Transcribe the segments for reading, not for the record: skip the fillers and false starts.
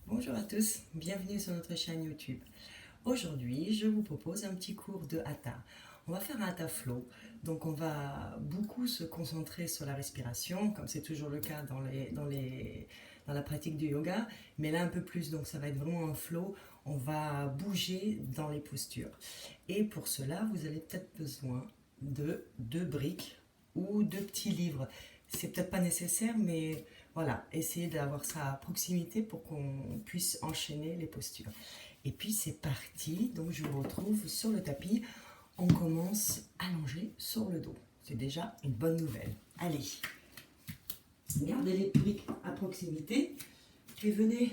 Bonjour à tous, bienvenue sur notre chaîne YouTube. Aujourd'hui, je vous propose un petit cours de Hatha. On va faire un Hatha Flow, donc on va beaucoup se concentrer sur la respiration, comme c'est toujours le cas dans la pratique du yoga, mais là un peu plus, donc ça va être vraiment un flow, on va bouger dans les postures. Et pour cela, vous avez peut-être besoin de deux briques ou deux petits livres. C'est peut-être pas nécessaire, mais voilà, essayez d'avoir ça à proximité pour qu'on puisse enchaîner les postures. Et puis c'est parti, donc je vous retrouve sur le tapis. On commence allongé sur le dos. C'est déjà une bonne nouvelle. Allez, gardez les briques à proximité et venez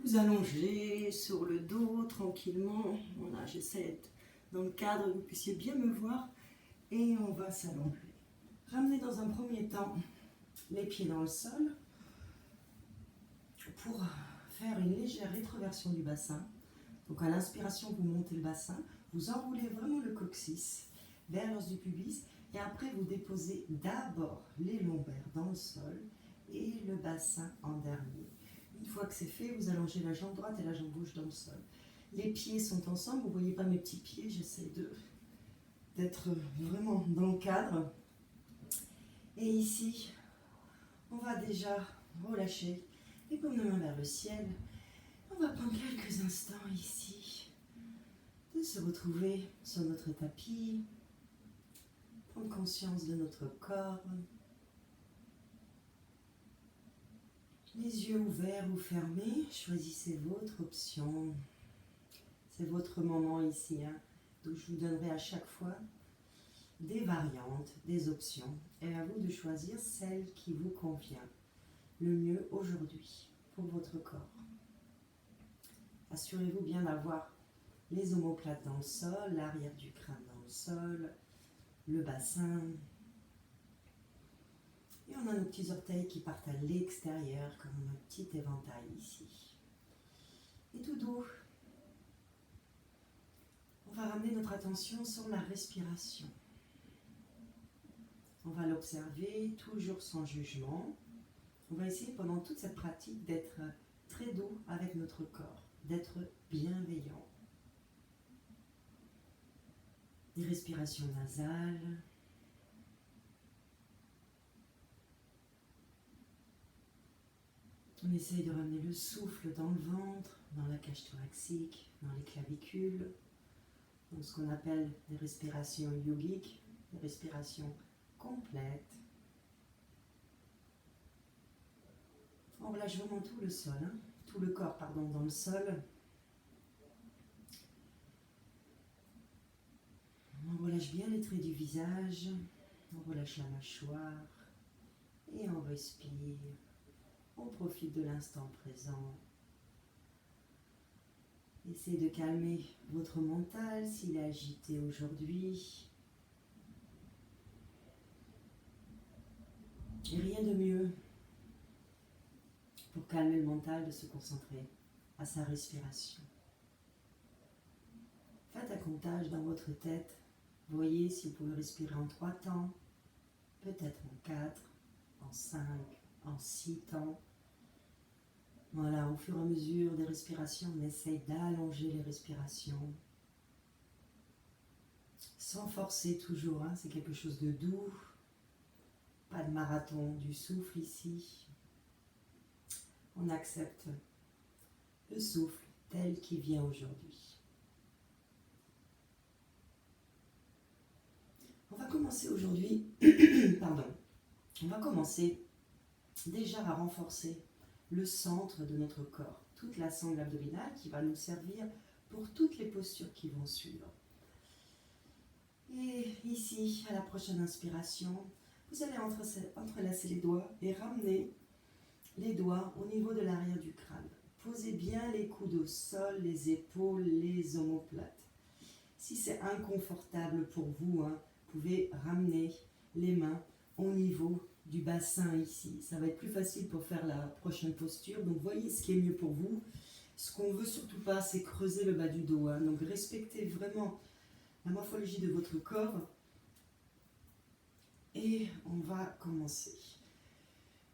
vous allonger sur le dos tranquillement. Voilà, j'essaie d'être dans le cadre que vous puissiez bien me voir et on va s'allonger. Ramenez dans un premier temps les pieds dans le sol pour faire une légère rétroversion du bassin. Donc à l'inspiration, vous montez le bassin, vous enroulez vraiment le coccyx vers l'os du pubis et après vous déposez d'abord les lombaires dans le sol et le bassin en dernier. Une fois que c'est fait, vous allongez la jambe droite et la jambe gauche dans le sol. Les pieds sont ensemble, vous ne voyez pas mes petits pieds, j'essaie d'être vraiment dans le cadre. Et ici, on va déjà relâcher les paumes de main vers le ciel. On va prendre quelques instants ici de se retrouver sur notre tapis, prendre conscience de notre corps, les yeux ouverts ou fermés, choisissez votre option. C'est votre moment ici, hein. Donc je vous donnerai à chaque fois des variantes, des options, et à vous de choisir celle qui vous convient le mieux aujourd'hui pour votre corps. Assurez-vous bien d'avoir les omoplates dans le sol, l'arrière du crâne dans le sol, le bassin. Et on a nos petits orteils qui partent à l'extérieur comme un petit éventail ici. Et tout doux, on va ramener notre attention sur la respiration. On va l'observer toujours sans jugement. On va essayer pendant toute cette pratique d'être très doux avec notre corps, d'être bienveillant. Des respirations nasales. On essaye de ramener le souffle dans le ventre, dans la cage thoracique, dans les clavicules. Donc ce qu'on appelle des respirations yogiques, des respirations complètes. On relâche vraiment tout le sol, hein, tout le corps pardon, dans le sol. On relâche bien les traits du visage, on relâche la mâchoire et on respire. On profite de l'instant présent. Essayez de calmer votre mental s'il est agité aujourd'hui. Et rien de mieux pour calmer le mental de se concentrer à sa respiration. Faites un comptage dans votre tête. Voyez si vous pouvez respirer en 3 temps, peut-être en 4, en 5, en 6 temps. Voilà, au fur et à mesure des respirations, on essaye d'allonger les respirations. Sans forcer toujours, hein, c'est quelque chose de doux. Pas de marathon du souffle ici. On accepte le souffle tel qu'il vient aujourd'hui. On va commencer aujourd'hui, pardon, on va commencer déjà à renforcer le centre de notre corps, toute la sangle abdominale qui va nous servir pour toutes les postures qui vont suivre. Et ici, à la prochaine inspiration, vous allez entrelacer les doigts et ramener les doigts au niveau de l'arrière du crâne. Posez bien les coudes au sol, les épaules, les omoplates. Si c'est inconfortable pour vous, hein, vous pouvez ramener les mains au niveau du bassin ici. Ça va être plus facile pour faire la prochaine posture. Donc voyez ce qui est mieux pour vous. Ce qu'on veut surtout pas, c'est creuser le bas du dos, hein. Donc respectez vraiment la morphologie de votre corps. Et on va commencer.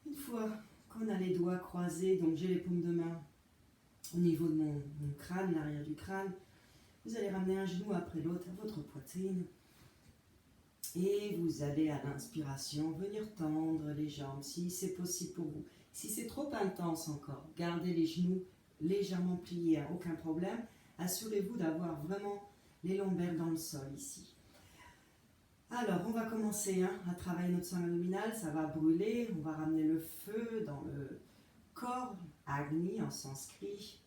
Une fois qu'on a les doigts croisés, donc j'ai les paumes de main au niveau de mon crâne, l'arrière du crâne. Vous allez ramener un genou après l'autre à votre poitrine. Et vous allez à l'inspiration venir tendre les jambes si c'est possible pour vous. Si c'est trop intense encore, gardez les genoux légèrement pliés, hein, aucun problème. Assurez-vous d'avoir vraiment les lombaires dans le sol ici. Alors, on va commencer à travailler notre sang abdominal, ça va brûler, on va ramener le feu dans le corps, Agni en sanskrit.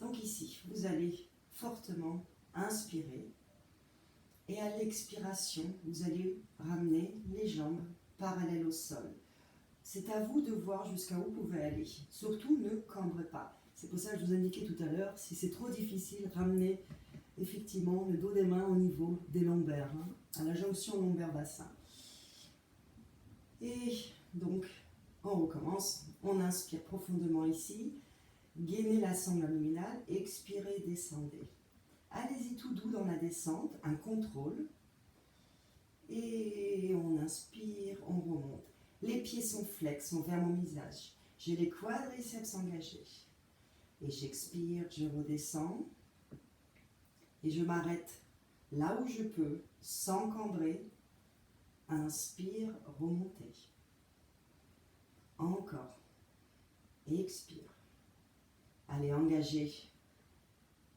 Donc ici, vous allez fortement inspirer et à l'expiration, vous allez ramener les jambes parallèles au sol. C'est à vous de voir jusqu'à où vous pouvez aller. Surtout, ne cambrez pas. C'est pour ça que je vous indiquais tout à l'heure, si c'est trop difficile, ramenez effectivement le dos des mains au niveau des lombaires, à la jonction lombaire-bassin. Et donc, on recommence. On inspire profondément ici. Gainez la sangle abdominale. Expirez, descendez. Allez-y tout doux dans la descente, un contrôle. Et on inspire, on remonte. Les pieds sont flex, sont vers mon visage. J'ai les quadriceps engagés. Et j'expire, je redescends. Et je m'arrête là où je peux, sans cambrer. Inspire, remontez. Encore. Expire. Allez, engagez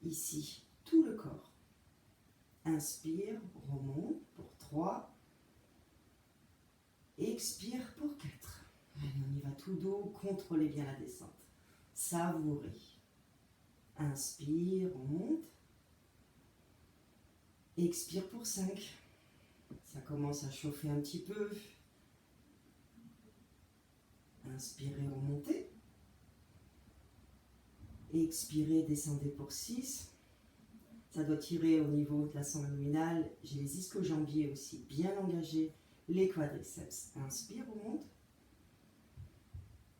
ici tout le corps. Inspire, remonte pour 3. Expire pour 4. Allez, on y va tout doux, contrôlez bien la descente. Savourez. Inspire, remonte. Expire pour 5. Ça commence à chauffer un petit peu. Inspirez, remontez. Expirez, descendez pour 6. Ça doit tirer au niveau de la sangle abdominale. J'ai les ischio-jambiers aussi bien engagés. Les quadriceps. Inspire, remonte.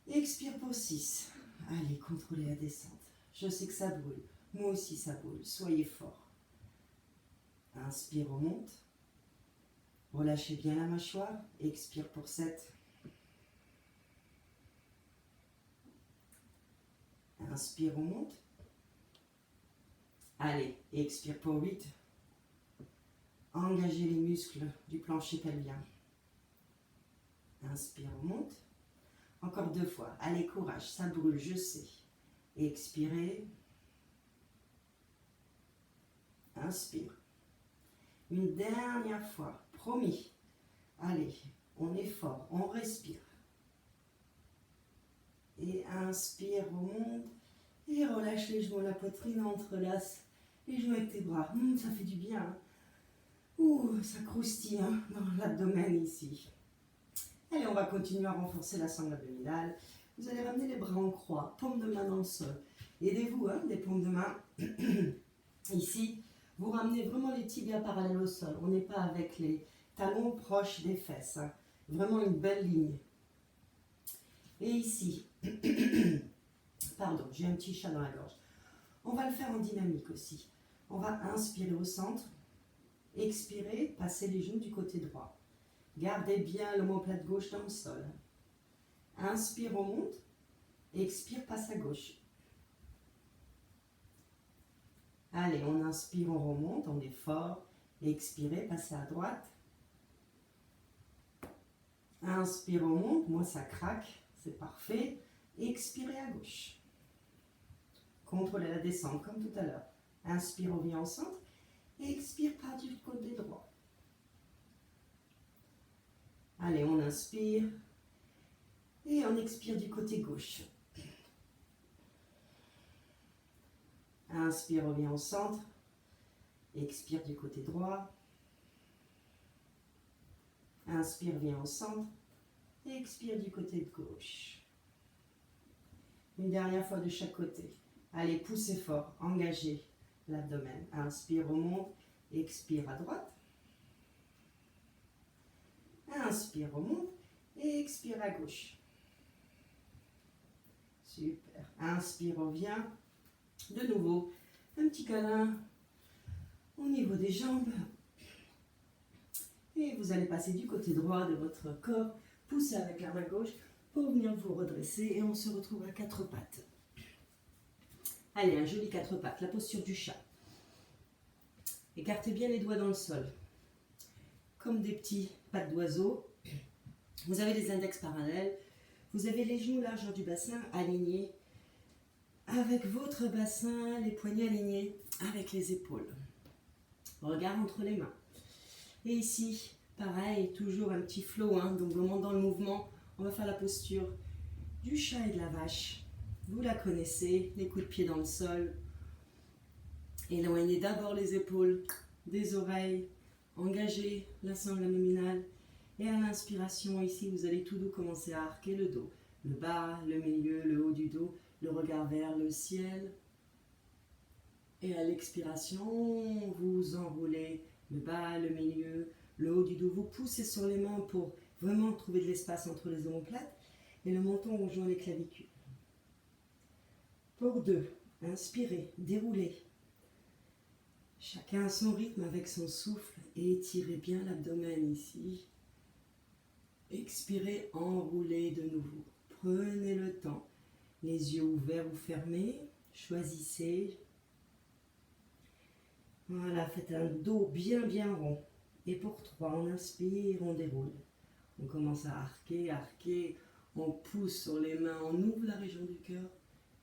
Expire pour 6. Allez, contrôlez la descente. Je sais que ça brûle. Moi aussi ça brûle. Soyez fort. Inspire, remonte. Relâchez bien la mâchoire. Expire pour 7. Inspire, remonte. Allez, expire pour 8. Engagez les muscles du plancher pelvien. Inspire, remonte. Encore 2 fois. Allez, courage, ça brûle, je sais. Expirez. Inspire. Une dernière fois, promis. Allez, on est fort, on respire. Et inspire, remonte. Et relâche les genoux, la poitrine, entrelace les genoux avec tes bras. Ça fait du bien. Ça croustille dans l'abdomen ici. Allez, on va continuer à renforcer la sangle abdominale. Vous allez ramener les bras en croix, paume de main dans le sol. Aidez-vous, des paumes de main. Ici, vous ramenez vraiment les tibias parallèles au sol. On n'est pas avec les talons proches des fesses. Vraiment une belle ligne. Et ici, pardon, j'ai un petit chat dans la gorge. On va le faire en dynamique aussi. On va inspirer au centre. Expirez, passez les genoux du côté droit. Gardez bien l'omoplate gauche dans le sol. Inspire, on monte. Expire, passe à gauche. Allez, on inspire, on remonte, on est fort. Expirez, passez à droite. Inspire, on monte. Moi, ça craque. C'est parfait. Expirez à gauche. Contrôlez la descente comme tout à l'heure. Inspire, on vient au centre. Expire, part du côté droit. Allez, on inspire. Et on expire du côté gauche. Inspire, revient au centre. Expire du côté droit. Inspire, viens au centre. Expire du côté de gauche. Une dernière fois de chaque côté. Allez, poussez fort, engagez l'abdomen. Inspire, remonte. Expire à droite. Inspire, remonte. Et expire à gauche. Super. Inspire, revient. De nouveau, un petit câlin au niveau des jambes. Et vous allez passer du côté droit de votre corps. Poussez avec la main gauche. pour venir vous redresser et on se retrouve à quatre pattes. Allez, un joli quatre pattes, la posture du chat. Écartez bien les doigts dans le sol, comme des petits pattes d'oiseau. Vous avez les index parallèles, vous avez les genoux largeur du bassin alignés avec votre bassin, les poignets alignés avec les épaules. Regard entre les mains. Et ici, pareil, toujours un petit flow, hein, donc vraiment dans le mouvement, on va faire la posture du chat et de la vache. Vous la connaissez, les coups de pied dans le sol. Éloignez d'abord les épaules des oreilles, engagez la sangle abdominale. Et à l'inspiration, ici, vous allez tout doux commencer à arquer le dos. Le bas, le milieu, le haut du dos, le regard vers le ciel. Et à l'expiration, vous enroulez le bas, le milieu, le haut du dos. Vous poussez sur les mains pour vraiment trouver de l'espace entre les omoplates. Et le menton rejoint les clavicules. Pour 2, inspirez, déroulez. Chacun à son rythme avec son souffle et étirez bien l'abdomen ici. Expirez, enroulez de nouveau. Prenez le temps. Les yeux ouverts ou fermés. Choisissez. Voilà, faites un dos bien rond. Et pour 3, on inspire, on déroule. On commence à arquer, arquer. On pousse sur les mains, on ouvre la région du cœur.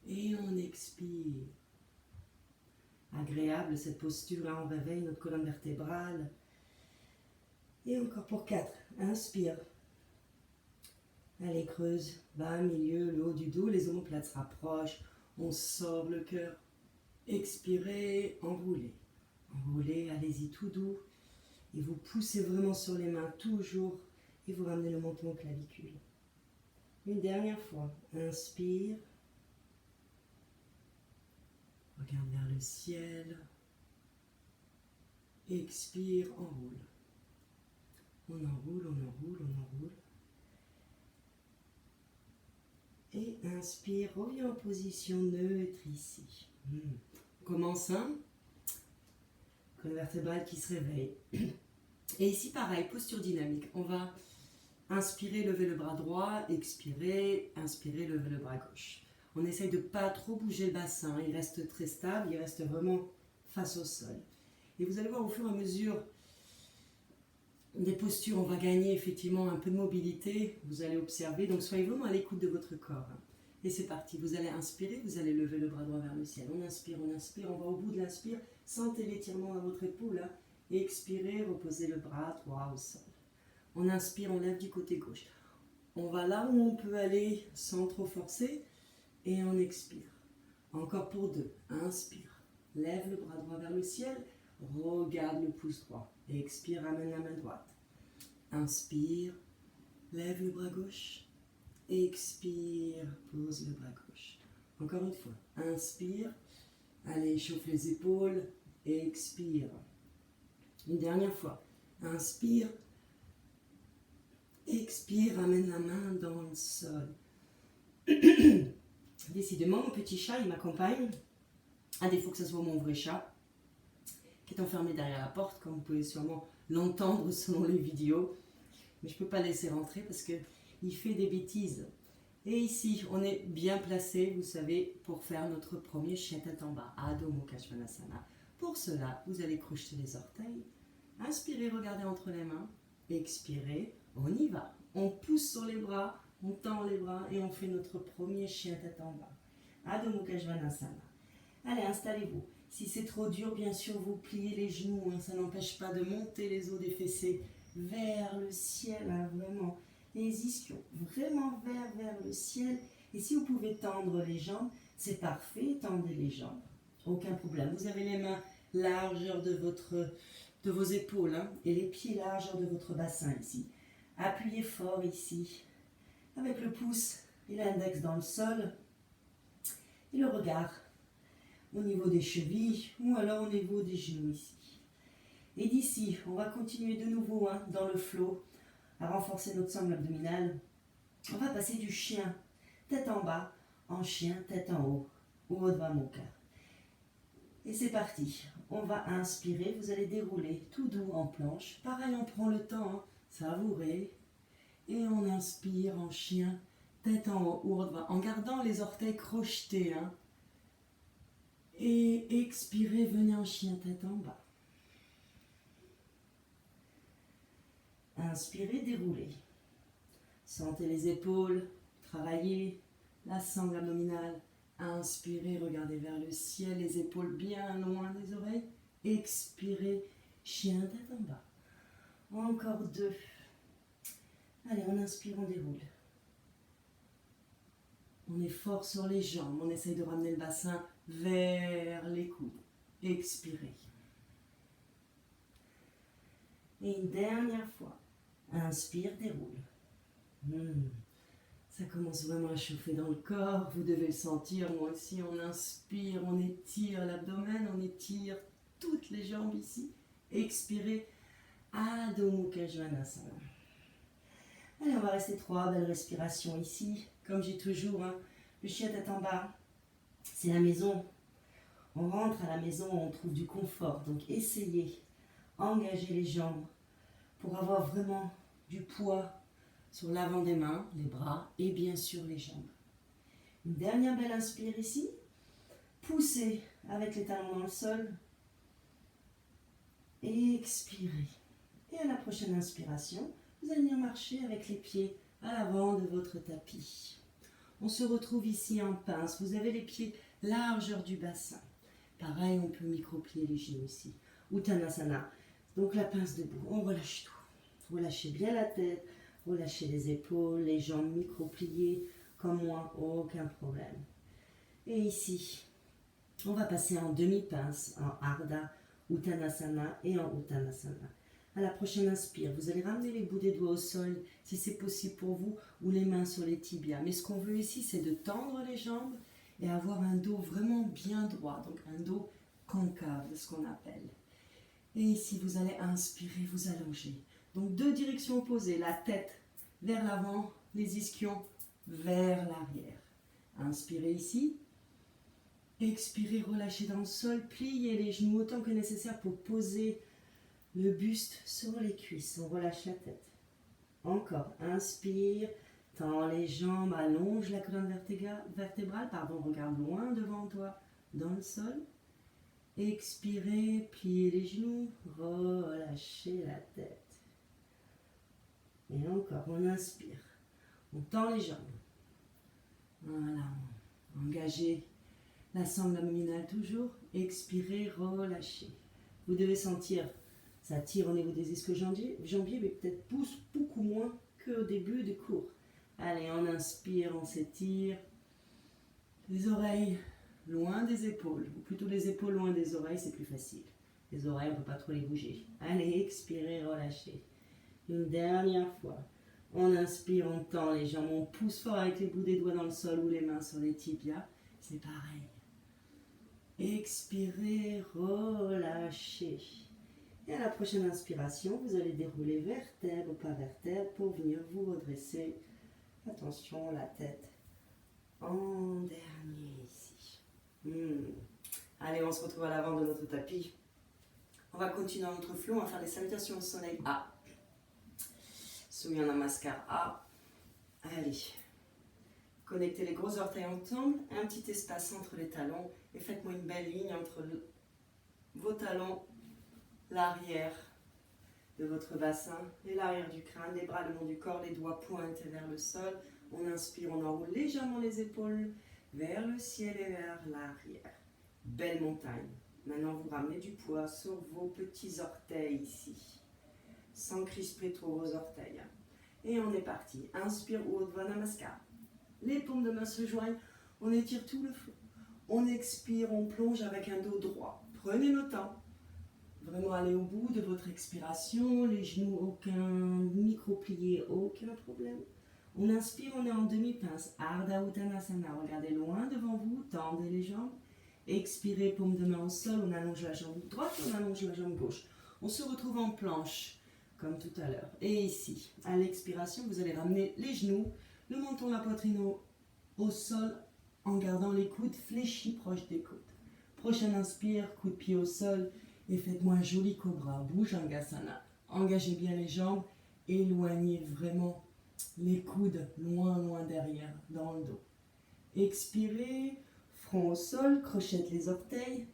Et on expire. Agréable cette posture, là on réveille notre colonne vertébrale. Et encore pour 4, inspire. Allez, creuse, bas, milieu, le haut du dos, les omoplates se rapprochent. On sort le cœur. Expirez, enroulez. Enroulez, allez-y tout doux. Et vous poussez vraiment sur les mains, toujours. Et vous ramenez le menton aux clavicules. Une dernière fois, inspire. Regarde vers le ciel. Expire, enroule. On enroule, on enroule, on enroule. Et inspire, reviens en position neutre ici. On commence, hein? Colonne vertébrale qui se réveille. Et ici, pareil, posture dynamique. On va inspirer, lever le bras droit, expirer, inspirer, lever le bras gauche. On essaye de ne pas trop bouger le bassin, il reste très stable, il reste vraiment face au sol. Et vous allez voir au fur et à mesure des postures, on va gagner effectivement un peu de mobilité, vous allez observer, donc soyez vraiment à l'écoute de votre corps. Et c'est parti, vous allez inspirer, vous allez lever le bras droit vers le ciel. On inspire, on va au bout de l'inspire, sentez l'étirement dans votre épaule, hein. Et expirez, reposez le bras droit au sol. On inspire, on lève du côté gauche. On va là où on peut aller sans trop forcer. Et on expire. Encore pour 2. Inspire. Lève le bras droit vers le ciel. Regarde le pouce droit. Expire, ramène la main droite. Inspire. Lève le bras gauche. Expire. Pose le bras gauche. Encore une fois. Inspire. Allez, échauffe les épaules. Expire. Une dernière fois. Inspire. Expire. Ramène la main dans le sol. Décidément, mon petit chat, il m'accompagne, à défaut que ce soit mon vrai chat, qui est enfermé derrière la porte, comme vous pouvez sûrement l'entendre selon les vidéos. Mais je ne peux pas laisser rentrer parce qu'il fait des bêtises. Et ici, on est bien placé, vous savez, pour faire notre premier chien tête en bas, Adho Mukha Svanasana. Pour cela, vous allez crocheter les orteils, inspirez, regardez entre les mains, expirez, on y va. On pousse sur les bras, on tend les bras et on fait notre premier chien tête en bas. Adho Mukha Svanasana. Allez, installez-vous. Si c'est trop dur, bien sûr, vous pliez les genoux. Hein, ça n'empêche pas de monter les os des fessés vers le ciel, hein, vraiment. Les ischios, vraiment vers le ciel. Et si vous pouvez tendre les jambes, c'est parfait, tendez les jambes. Aucun problème. Vous avez les mains largeur de vos épaules, hein, et les pieds largeur de votre bassin ici. Appuyez fort ici, avec le pouce et l'index dans le sol, et le regard au niveau des chevilles, ou alors au niveau des genoux ici. Et d'ici, on va continuer de nouveau, hein, dans le flow, à renforcer notre sangle abdominale. On va passer du chien tête en bas en chien tête en haut, au Urdhva Mukha. Et c'est parti. On va inspirer, vous allez dérouler tout doux en planche. Pareil, on prend le temps, hein, savourer. Et on inspire en chien tête en haut, Urdhva, en gardant les orteils crochetés. Hein. Et expirez, venez en chien tête en bas. Inspirez, déroulez. Sentez les épaules, travaillez la sangle abdominale. Inspirez, regardez vers le ciel, les épaules bien loin des oreilles. Expirez, chien tête en bas. Encore 2. Allez, on inspire, on déroule. On est fort sur les jambes, on essaye de ramener le bassin vers les coudes. Expirez. Et une dernière fois. Inspire, déroule. Ça commence vraiment à chauffer dans le corps, vous devez le sentir, moi aussi. On inspire, on étire l'abdomen, on étire toutes les jambes ici. Expirez, Adho Mukha Svanasana. Allez, on va rester 3 belles respirations ici. Comme j'ai toujours, hein, le chien tête en bas, c'est la maison. On rentre à la maison, on trouve du confort. Donc essayez, engagez les jambes pour avoir vraiment du poids sur l'avant des mains, les bras et bien sûr les jambes. Une dernière belle inspire ici. Poussez avec les talons dans le sol. Expirez. Et à la prochaine inspiration, vous allez venir marcher avec les pieds à l'avant de votre tapis. On se retrouve ici en pince. Vous avez les pieds largeur du bassin. Pareil, on peut micro-plier les genoux ici. Uttanasana. Donc la pince debout. On relâche tout. Relâchez bien la tête. Relâchez les épaules, les jambes micro-pliées. Comme moi, aucun problème. Et ici, on va passer en demi-pince, en Ardha Uttanasana et en Uttanasana. À la prochaine inspire, vous allez ramener les bouts des doigts au sol, si c'est possible pour vous, ou les mains sur les tibias. Mais ce qu'on veut ici, c'est de tendre les jambes et avoir un dos vraiment bien droit, donc un dos concave, ce qu'on appelle. Et ici, vous allez inspirer, vous allonger. Donc 2 directions opposées, la tête vers l'avant, les ischions vers l'arrière. Inspirez ici. Expirez, relâchez dans le sol, pliez les genoux autant que nécessaire pour poser le buste sur les cuisses. On relâche la tête. Encore, inspire, tends les jambes, allonge la colonne vertébrale, regarde loin devant toi, dans le sol. Expirez, pliez les genoux, relâchez la tête. Et encore, on inspire, on tend les jambes. Voilà, engagez la sangle abdominale toujours. Expirez, relâchez. Vous devez sentir, ça tire au niveau des ischio-jambiers, mais peut-être pousse beaucoup moins qu'au début du cours. Allez, on inspire, on s'étire. Les oreilles loin des épaules, ou plutôt les épaules loin des oreilles, c'est plus facile. Les oreilles, on ne peut pas trop les bouger. Allez, expirez, relâchez. Une dernière fois. On inspire, on tend les jambes, on pousse fort avec les bouts des doigts dans le sol ou les mains sur les tibias. C'est pareil. Expirez, relâchez. Et à la prochaine inspiration, vous allez dérouler vertèbre par vertèbre pour venir vous redresser. Attention, la tête en dernier ici. Allez, on se retrouve à l'avant de notre tapis. On va continuer notre flow, on va faire les salutations au soleil A. Surya Namaskar A. Allez. Connectez les gros orteils ensemble, un petit espace entre les talons et faites-moi une belle ligne entre vos talons, l'arrière de votre bassin et l'arrière du crâne, les bras le long du corps, les doigts pointés vers le sol. On inspire, on enroule légèrement les épaules vers le ciel et vers l'arrière. Belle montagne. Maintenant, vous ramenez du poids sur vos petits orteils ici, sans crisper trop vos orteils. Et on est parti. Inspire, Urdhva Namaskar. Les paumes de main se joignent, on étire tout le flot. On expire, on plonge avec un dos droit. Prenez le temps. Vraiment aller au bout de votre expiration, les genoux, aucun micro-plié, aucun problème. On inspire, on est en demi-pince. Ardha Uttanasana, regardez loin devant vous, tendez les jambes. Expirez, paume de main au sol, on allonge la jambe droite, on allonge la jambe gauche. On se retrouve en planche, comme tout à l'heure. Et ici, à l'expiration, vous allez ramener les genoux, le menton, la poitrine au sol, en gardant les coudes fléchis proches des côtes. Prochaine inspire, coup de pied au sol, et faites-moi un joli cobra, Bhujangasana. Engagez bien les jambes, éloignez vraiment Les coudes loin, loin derrière, dans le dos. Expirez, front au sol, crochette les orteils.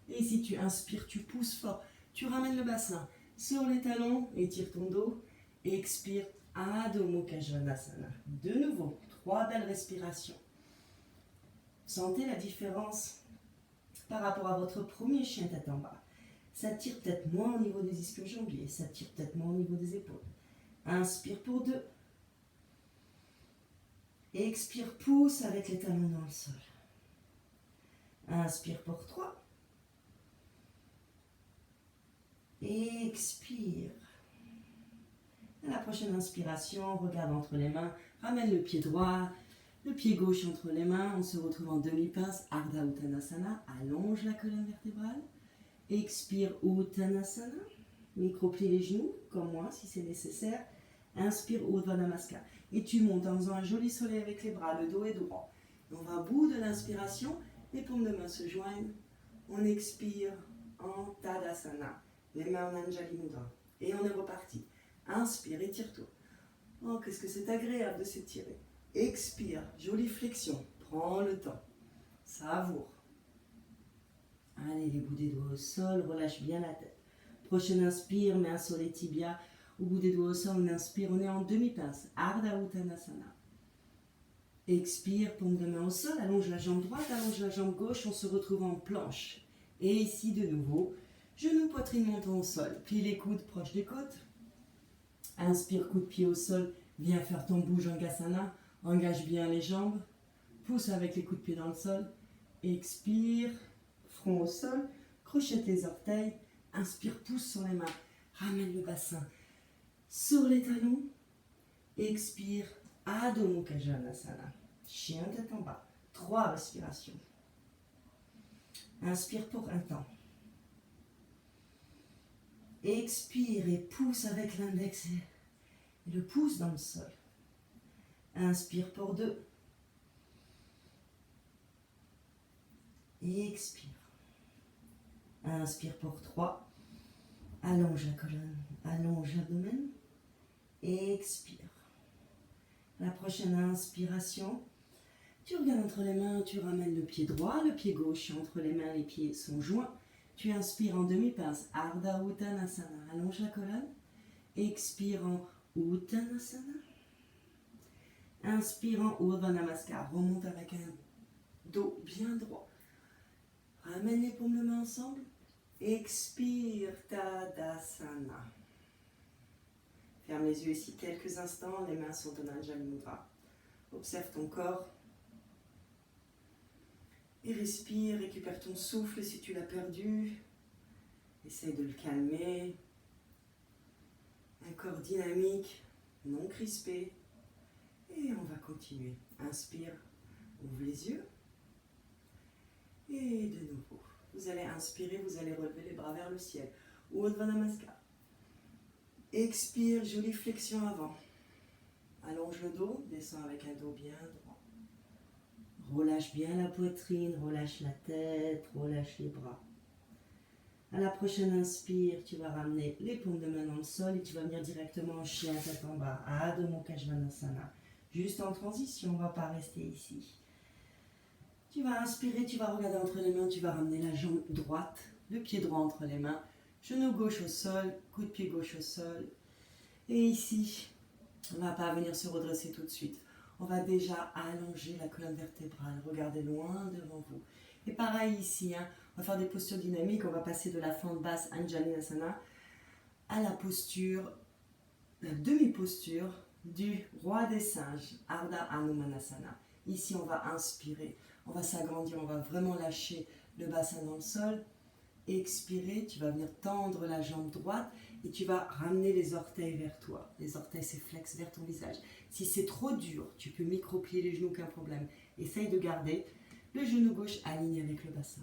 Et si tu inspires, tu pousses fort. Tu ramènes le bassin sur les talons, étire ton dos. Expire, Adho Mukha Svanasana. De nouveau, 3 belles respirations. Sentez la différence par rapport à votre premier chien tête en bas. Ça tire peut-être moins au niveau des ischio-jambiers, ça tire peut-être moins au niveau des épaules. Inspire pour 2. Expire, pousse avec les talons dans le sol. Inspire pour 3. Expire. À la prochaine inspiration, regarde entre les mains, ramène le pied droit, le pied gauche entre les mains, on se retrouve en demi-pince, Ardha Uttanasana, allonge la colonne vertébrale. Expire, Uttanasana, micro-plie les genoux, comme moi si c'est nécessaire. Inspire, Urdhva Namaskar. Et tu montes en faisant un joli soleil avec les bras, le dos est droit. Et on va au bout de l'inspiration, les paumes de main se joignent. On expire en Tadasana, les mains en Anjali Mudra. Et on est reparti. Inspire, étire-toi. Oh, qu'est-ce que c'est agréable de s'étirer. Expire, jolie flexion. Prends le temps. Savoure. Allez, les bouts des doigts au sol, relâche bien la tête. Prochaine inspire, main sur les tibias. Au bout des doigts au sol, on inspire, on est en demi-pince. Ardha Uttanasana. Expire, paume de main au sol, allonge la jambe droite, allonge la jambe gauche, on se retrouve en planche. Et ici, de nouveau, genou, poitrine montant au sol. Plie les coudes proches des côtes. Inspire, coup de pied au sol, viens faire ton Bhujangasana. Engage bien les jambes. Pousse avec les coups de pied dans le sol. Expire, front au sol, crochette les orteils. Inspire, pousse sur les mains. Ramène le bassin sur les talons. Expire, Adho Mukha Svanasana. Chien tête en bas. 3 respirations. Inspire pour un temps. Expire et pousse avec l'index et le pouce dans le sol. Inspire pour 2. Expire. Inspire pour 3. Allonge la colonne, allonge l'abdomen. Expire. La prochaine inspiration, tu regardes entre les mains, tu ramènes le pied droit, le pied gauche entre les mains, les pieds sont joints. Tu inspires en demi-pince, Ardha Uttanasana, allonge la colonne. Expire en Uttanasana. Inspire en Urdhva Namaskar, remonte avec un dos bien droit. Ramène les paumes de main ensemble. Expire, Tadasana. Ferme les yeux ici quelques instants, les mains sont en Anjali Mudra. Observe ton corps. Et respire, récupère ton souffle si tu l'as perdu. Essaye de le calmer. Un corps dynamique, non crispé. Et on va continuer. Inspire, ouvre les yeux. Et de nouveau, vous allez inspirer, vous allez relever les bras vers le ciel. Urdhva Namaskar. Expire, jolie flexion avant. Allonge le dos, descends avec un dos bien droit. Relâche bien la poitrine, relâche la tête, relâche les bras. À la prochaine inspire, tu vas ramener les paumes de main dans le sol et tu vas venir directement en chien tête en bas, à Adho Mukha Svanasana. Juste en transition, on ne va pas rester ici. Tu vas inspirer, tu vas regarder entre les mains, tu vas ramener la jambe droite, le pied droit entre les mains, genou gauche au sol, coup de pied gauche au sol. Et ici, on ne va pas venir se redresser tout de suite. On va déjà allonger la colonne vertébrale, regardez loin devant vous. Et pareil ici, on va faire des postures dynamiques, on va passer de la fente basse Anjaneyasana à la posture, la demi-posture du roi des singes, Ardha Hanumanasana. Ici, on va inspirer, on va s'agrandir, on va vraiment lâcher le bassin dans le sol. Expirer, tu vas venir tendre la jambe droite et tu vas ramener les orteils vers toi. Les orteils s'efflexent vers ton visage. Si c'est trop dur, tu peux micro-plier les genoux, aucun problème. Essaye de garder le genou gauche aligné avec le bassin.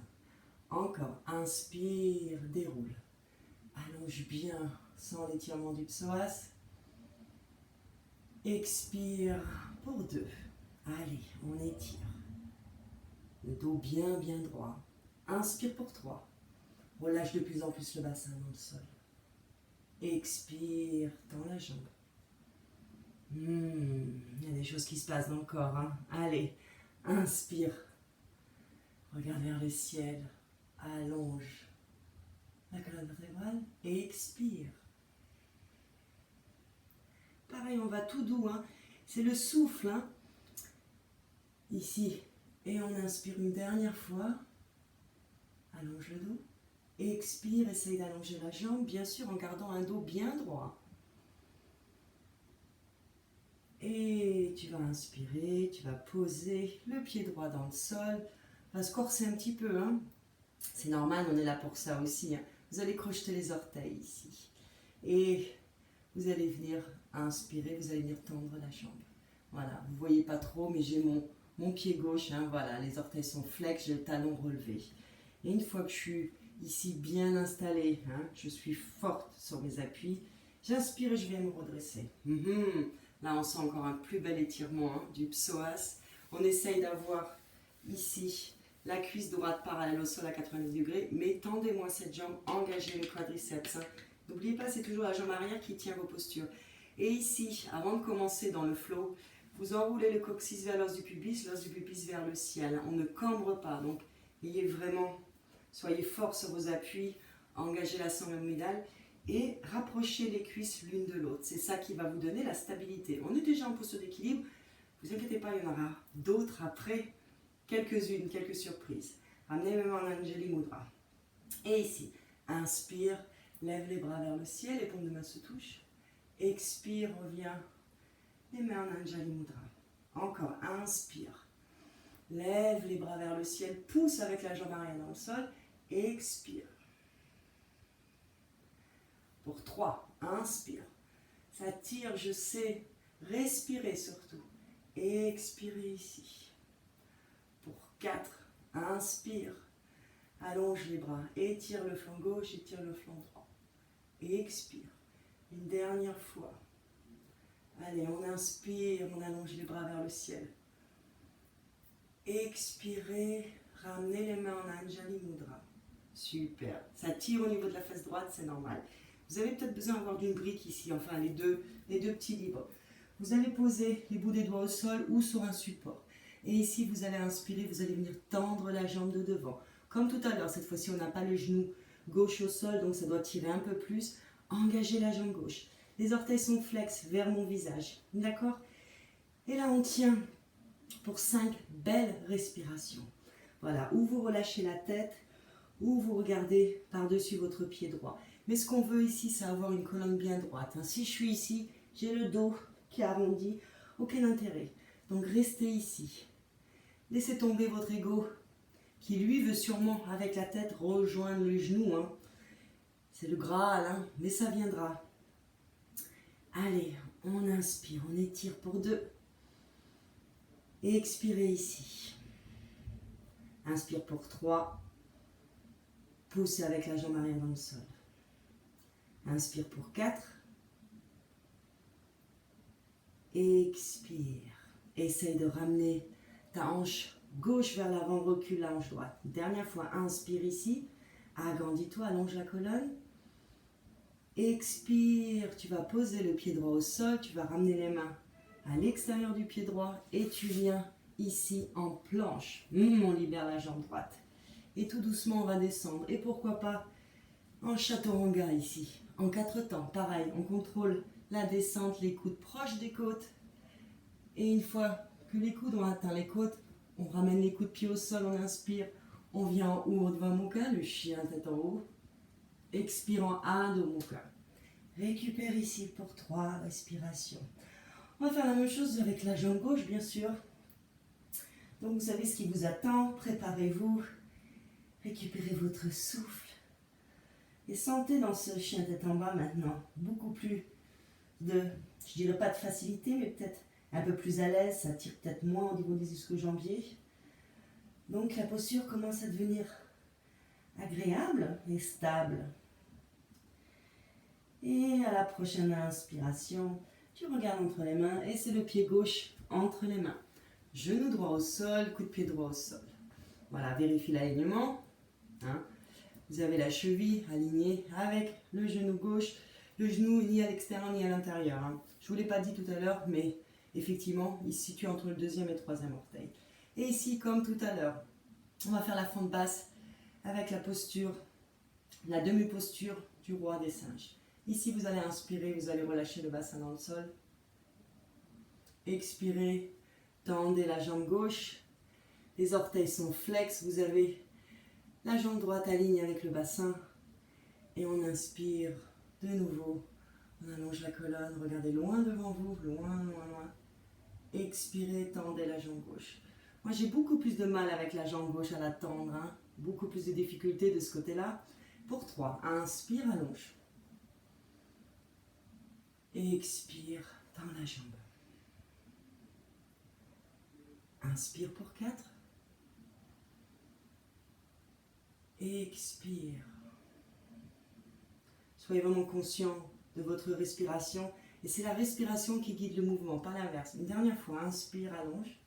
Encore, inspire, déroule. Allonge bien sans l'étirement du psoas. Expire pour 2. Allez, on étire. Le dos bien droit. Inspire pour 3. Relâche de plus en plus le bassin dans le sol. Expire, tends la jambe. Il y a des choses qui se passent dans le corps. Hein. Allez, inspire. Regarde vers le ciel. Allonge la colonne vertébrale. Et expire. Pareil, on va tout doux. Hein. C'est le souffle. Hein. Ici. Et on inspire une dernière fois. Allonge le dos. Expire, essaye d'allonger la jambe, bien sûr en gardant un dos bien droit. Et tu vas inspirer, tu vas poser le pied droit dans le sol. On va se corser un petit peu. Hein. C'est normal, on est là pour ça aussi. Hein. Vous allez crocheter les orteils ici. Et vous allez venir inspirer, vous allez venir tendre la jambe. Voilà, vous ne voyez pas trop, mais j'ai mon pied gauche. Hein, voilà, les orteils sont flex, j'ai le talon relevé. Et une fois que je suis ici bien installée, hein, je suis forte sur mes appuis, j'inspire et je viens me redresser. Là, on sent encore un plus bel étirement hein, du psoas. On essaye d'avoir ici la cuisse droite parallèle au sol à 90 degrés, mais tendez-moi cette jambe, engagez le quadriceps. Hein. N'oubliez pas, c'est toujours la jambe arrière qui tient vos postures. Et ici, avant de commencer dans le flow, vous enroulez le coccyx vers l'os du pubis vers le ciel. On ne cambre pas, donc soyez fort sur vos appuis, engagez la sangle abdominale et rapprochez les cuisses l'une de l'autre. C'est ça qui va vous donner la stabilité. On est déjà en posture d'équilibre. Ne vous inquiétez pas, il y en aura d'autres après, quelques-unes, quelques surprises. Ramenez les mains en Anjali Mudra. Et ici, inspire, lève les bras vers le ciel, les paumes de main se touchent. Expire, reviens, les mains en Anjali Mudra. Encore, inspire. Lève les bras vers le ciel, pousse avec la jambe arrière dans le sol. Expire. Pour 3, inspire. Ça tire, je sais. Respirez surtout. Expirez ici. Pour 4, inspire. Allonge les bras. Étire le flanc gauche, étire le flanc droit. Expire. Une dernière fois. Allez, on inspire, on allonge les bras vers le ciel. Expirez, ramenez les mains en Anjali Mudra. Super. Ça tire au niveau de la face droite, c'est normal. Vous avez peut-être besoin d'avoir d'une brique ici, enfin les deux petits libres. Vous allez poser les bouts des doigts au sol ou sur un support. Et ici, vous allez inspirer, vous allez venir tendre la jambe de devant. Comme tout à l'heure, cette fois-ci, on n'a pas le genou gauche au sol, donc ça doit tirer un peu plus. Engagez la jambe gauche. Les orteils sont flex vers mon visage. D'accord? Et là, on tient pour 5 belles respirations. Voilà, où vous relâchez la tête, ou vous regardez par-dessus votre pied droit. Mais ce qu'on veut ici, c'est avoir une colonne bien droite. Hein. Si je suis ici, j'ai le dos qui arrondi, aucun intérêt. Donc restez ici. Laissez tomber votre ego qui lui veut sûrement avec la tête rejoindre le genou. Hein. C'est le Graal, hein, mais ça viendra. Allez, on inspire, on étire pour 2. Et expirez ici. Inspire pour 3. Poussez avec la jambe arrière dans le sol. Inspire pour 4. Expire. Essaye de ramener ta hanche gauche vers l'avant, recule la hanche droite. Dernière fois, inspire ici. Agrandis-toi, allonge la colonne. Expire. Tu vas poser le pied droit au sol. Tu vas ramener les mains à l'extérieur du pied droit. Et tu viens ici en planche. On libère la jambe droite. Et tout doucement, on va descendre. Et pourquoi pas en chaturanga ici. En 4 temps, pareil. On contrôle la descente, les coudes proches des côtes. Et une fois que les coudes ont atteint les côtes, on ramène les coups de pied au sol, on inspire. On vient en Urdhva Mukha, le chien tête en haut. Expire en Adho Mukha. Récupère ici pour 3 respirations. On va faire la même chose avec la jambe gauche, bien sûr. Donc vous savez ce qui vous attend. Préparez-vous. Récupérez votre souffle. Et sentez dans ce chien tête en bas maintenant beaucoup plus de, je dirais pas de facilité, mais peut-être un peu plus à l'aise. Ça tire peut-être moins au niveau des ischio-jambiers. Donc la posture commence à devenir agréable et stable. Et à la prochaine inspiration, tu regardes entre les mains et c'est le pied gauche entre les mains. Genou droit au sol, coup de pied droit au sol. Voilà, vérifie l'alignement. Hein. Vous avez la cheville alignée avec le genou gauche, le genou ni à l'extérieur ni à l'intérieur. Hein. Je ne vous l'ai pas dit tout à l'heure, mais effectivement, il se situe entre le deuxième et le troisième orteil. Et ici, comme tout à l'heure, on va faire la fente basse avec la posture, la demi-posture du roi des singes. Ici, vous allez inspirer, vous allez relâcher le bassin dans le sol. Expirez, tendez la jambe gauche. Les orteils sont flex, vous avez la jambe droite aligne avec le bassin. Et on inspire de nouveau. On allonge la colonne, regardez loin devant vous, loin, loin, loin. Expirez, tendez la jambe gauche. Moi, j'ai beaucoup plus de mal avec la jambe gauche à la tendre. Hein. Beaucoup plus de difficultés de ce côté-là. Pour 3, inspire, allonge. Expire, tends la jambe. Inspire pour 4. Expire. Soyez vraiment conscient de votre respiration. Et c'est la respiration qui guide le mouvement, pas l'inverse. Une dernière fois, inspire, allonge.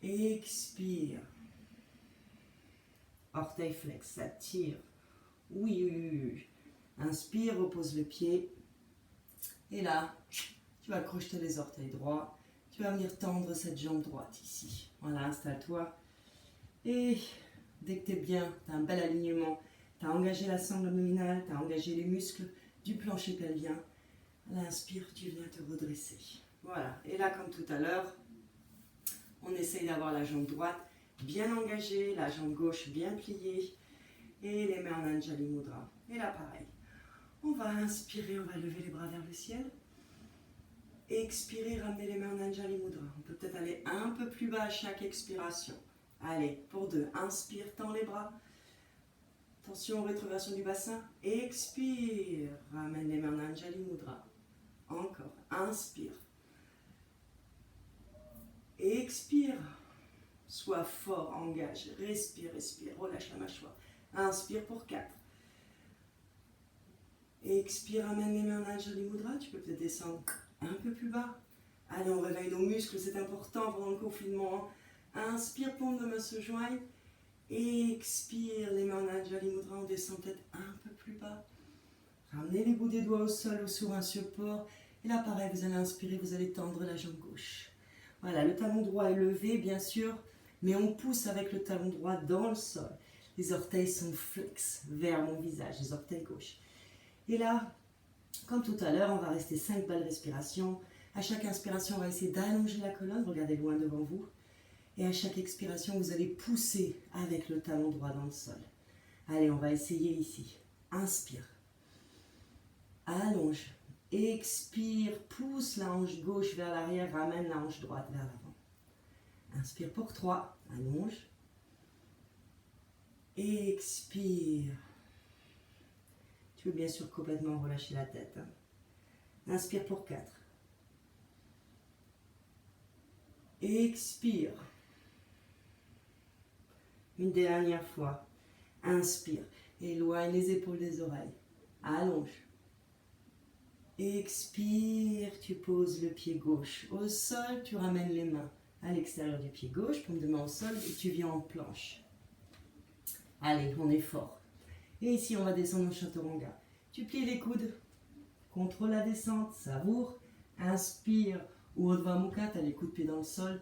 Expire. Orteil flex, ça tire. Oui, oui, oui, oui. Inspire, repose le pied. Et là, tu vas crocheter les orteils droits. Tu vas venir tendre cette jambe droite ici. Voilà, installe-toi. Et dès que tu es bien, tu as un bel alignement. Tu as engagé la sangle abdominale, tu as engagé les muscles du plancher pelvien. À l'inspire, tu viens te redresser. Voilà. Et là, comme tout à l'heure, on essaye d'avoir la jambe droite bien engagée, la jambe gauche bien pliée. Et les mains en Anjali Mudra. Et là, pareil. On va inspirer, on va lever les bras vers le ciel. Expirer, ramener les mains en Anjali Mudra. On peut peut-être aller un peu plus bas à chaque expiration. Allez, pour 2. Inspire, tends les bras. Attention, rétroversion du bassin. Expire. Ramène les mains en Anjali Mudra. Encore. Inspire. Expire. Sois fort, engage. Respire, respire. Relâche la mâchoire. Inspire pour 4. Expire, ramène les mains en Anjali Mudra. Tu peux peut-être descendre un peu plus bas. Allez, on réveille nos muscles, c'est important pendant le confinement. Inspire, paume de main se joignent. Expire, les mains en Anjali Mudra, on descend peut-être un peu plus bas. Ramenez les bouts des doigts au sol ou sur un support. Et là, pareil, vous allez inspirer, vous allez tendre la jambe gauche. Voilà, le talon droit est levé, bien sûr, mais on pousse avec le talon droit dans le sol. Les orteils sont flex vers mon visage, les orteils gauches. Et là, comme tout à l'heure, on va rester 5 belles respirations. À chaque inspiration, on va essayer d'allonger la colonne, regardez loin devant vous. Et à chaque expiration, vous allez pousser avec le talon droit dans le sol. Allez, on va essayer ici. Inspire. Allonge. Expire. Pousse la hanche gauche vers l'arrière. Ramène la hanche droite vers l'avant. Inspire pour 3. Allonge. Expire. Tu peux bien sûr complètement relâcher la tête. Inspire pour 4. Expire. Une dernière fois. Inspire. Éloigne les épaules des oreilles. Allonge. Expire. Tu poses le pied gauche au sol. Tu ramènes les mains à l'extérieur du pied gauche. Paume de main au sol. Et tu viens en planche. Allez, on est fort. Et ici, on va descendre au chaturanga. Tu plies les coudes. Contrôle la descente. Savoure. Inspire. Urdhva Mukha, tu as les coups de pied dans le sol.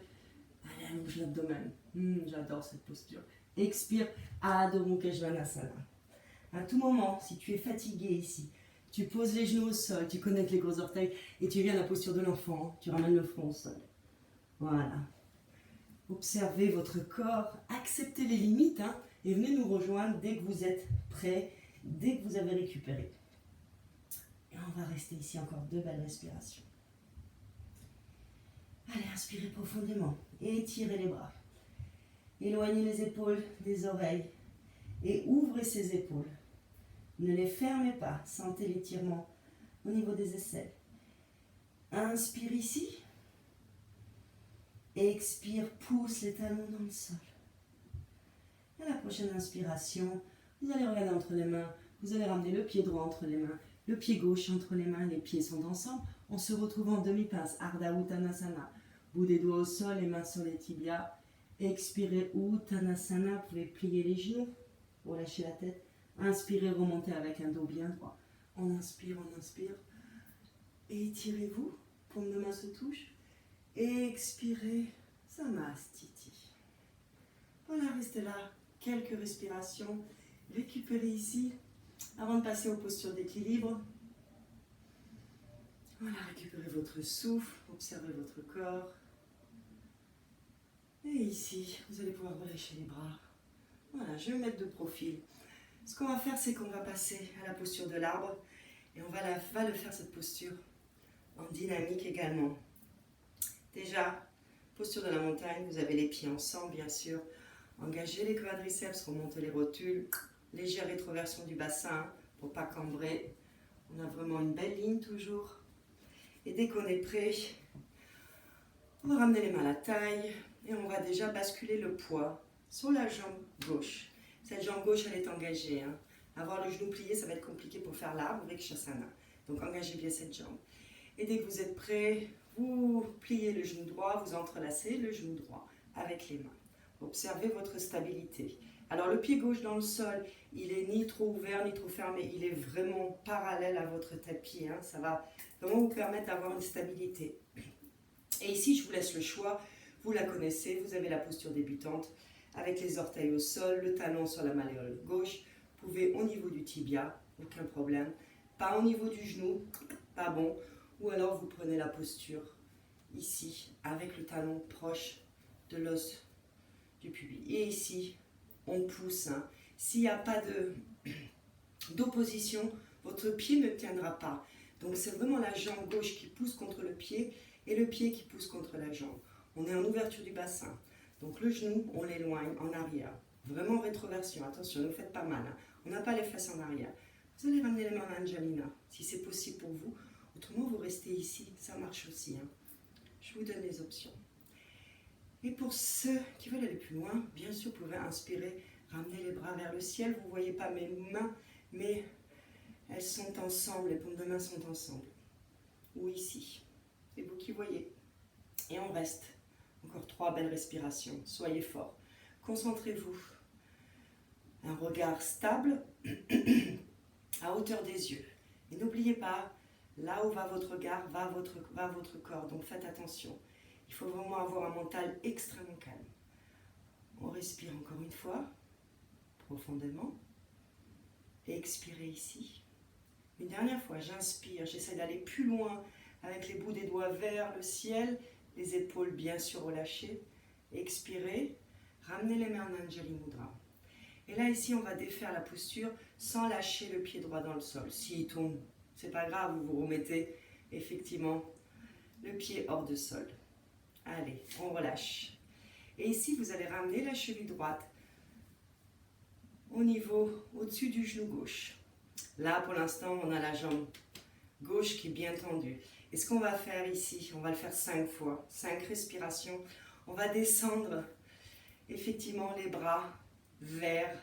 Allez, allonge l'abdomen. J'adore cette posture. Expire, Adho Mukha Svanasana. À tout moment, si tu es fatigué ici, tu poses les genoux au sol, tu connectes les gros orteils et tu viens à la posture de l'enfant. Tu ramènes le front au sol. Voilà. Observez votre corps, acceptez les limites et venez nous rejoindre dès que vous êtes prêts, dès que vous avez récupéré. Et on va rester ici encore 2 belles respirations. Allez, inspirez profondément et étirez les bras. Éloignez les épaules des oreilles et ouvrez ces épaules. Ne les fermez pas, sentez l'étirement au niveau des aisselles. Inspire ici. Expire, pousse les talons dans le sol. À la prochaine inspiration, vous allez regarder entre les mains, vous allez ramener le pied droit entre les mains, le pied gauche entre les mains, les pieds sont ensemble. On se retrouve en demi-pince, Ardha Uttanasana. Bout des doigts au sol, les mains sur les tibias. Expirez Uttanasana, vous pouvez plier les genoux, relâcher la tête. Inspirez, remontez avec un dos bien droit. On inspire, on inspire. Étirez-vous, paume de main se touche. Expirez, Samastiti. Voilà, restez là, quelques respirations. Récupérez ici, avant de passer aux postures d'équilibre. Voilà, récupérez votre souffle, observez votre corps. Et ici, vous allez pouvoir relâcher les bras. Voilà, je vais me mettre de profil. Ce qu'on va faire, c'est qu'on va passer à la posture de l'arbre. Et on va le faire, cette posture, en dynamique également. Déjà, posture de la montagne, vous avez les pieds ensemble, bien sûr. Engagez les quadriceps, remontez les rotules. Légère rétroversion du bassin pour ne pas cambrer. On a vraiment une belle ligne toujours. Et dès qu'on est prêt, on va ramener les mains à la taille et on va déjà basculer le poids sur la jambe gauche. Cette jambe gauche, elle est engagée. Avoir le genou plié, ça va être compliqué pour faire l'arbre avec Vrikshasana. Donc engagez bien cette jambe. Et dès que vous êtes prêt, vous pliez le genou droit, vous entrelacez le genou droit avec les mains. Observez votre stabilité. Alors le pied gauche dans le sol, il est ni trop ouvert ni trop fermé, il est vraiment parallèle à votre tapis. Ça va vraiment vous permettre d'avoir une stabilité. Et ici, je vous laisse le choix, vous la connaissez, vous avez la posture débutante avec les orteils au sol, le talon sur la malléole gauche. Vous pouvez au niveau du tibia, aucun problème. Pas au niveau du genou, pas bon. Ou alors vous prenez la posture ici, avec le talon proche de l'os du pubis. Et ici, on pousse. S'il n'y a pas d'opposition, votre pied ne tiendra pas. Donc c'est vraiment la jambe gauche qui pousse contre le pied et le pied qui pousse contre la jambe. On est en ouverture du bassin. Donc le genou, on l'éloigne en arrière. Vraiment rétroversion, attention, ne vous faites pas mal. On n'a pas les fesses en arrière. Vous allez ramener les mains en Anjalina, si c'est possible pour vous. Autrement, vous restez ici, ça marche aussi. Je vous donne les options. Et pour ceux qui veulent aller plus loin, bien sûr, vous pouvez inspirer, ramener les bras vers le ciel. Vous ne voyez pas mes mains, mais elles sont ensemble, les paumes de main sont ensemble. Ou ici. C'est vous qui voyez. Et on reste. Encore 3 belles respirations. Soyez forts. Concentrez-vous. Un regard stable à hauteur des yeux. Et n'oubliez pas, là où va votre regard, va votre corps. Donc faites attention. Il faut vraiment avoir un mental extrêmement calme. On respire encore une fois, profondément. Et expirez ici. Une dernière fois, j'inspire, j'essaie d'aller plus loin avec les bouts des doigts vers le ciel, les épaules bien sûr relâchées. Expirez, ramenez les mains en Anjali Mudra. Et là, ici, on va défaire la posture sans lâcher le pied droit dans le sol. S'il tombe, c'est pas grave, vous remettez effectivement le pied hors de sol. Allez, on relâche. Et ici, vous allez ramener la cheville droite au-dessus du genou gauche. Là, pour l'instant, on a la jambe gauche qui est bien tendue. Et ce qu'on va faire ici, on va le faire 5 fois, 5 respirations. On va descendre effectivement les bras vers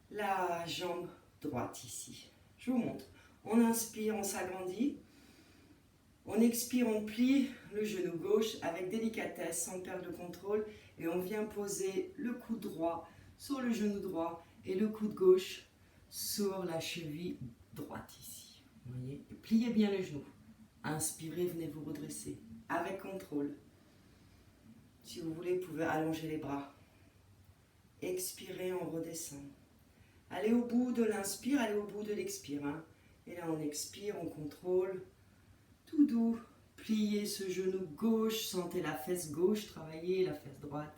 la jambe droite ici. Je vous montre. On inspire, on s'agrandit. On expire, on plie le genou gauche avec délicatesse, sans perdre de contrôle. Et on vient poser le coude droit sur le genou droit et le coude gauche sur la cheville droite ici. Vous voyez? Et pliez bien le genou. Inspirez, venez vous redresser avec contrôle. Si vous voulez, vous pouvez allonger les bras. Expirez, on redescend. Allez au bout de l'inspire, allez au bout de l'expire. Et là, on expire, on contrôle. Tout doux. Pliez ce genou gauche, sentez la fesse gauche travailler, la fesse droite.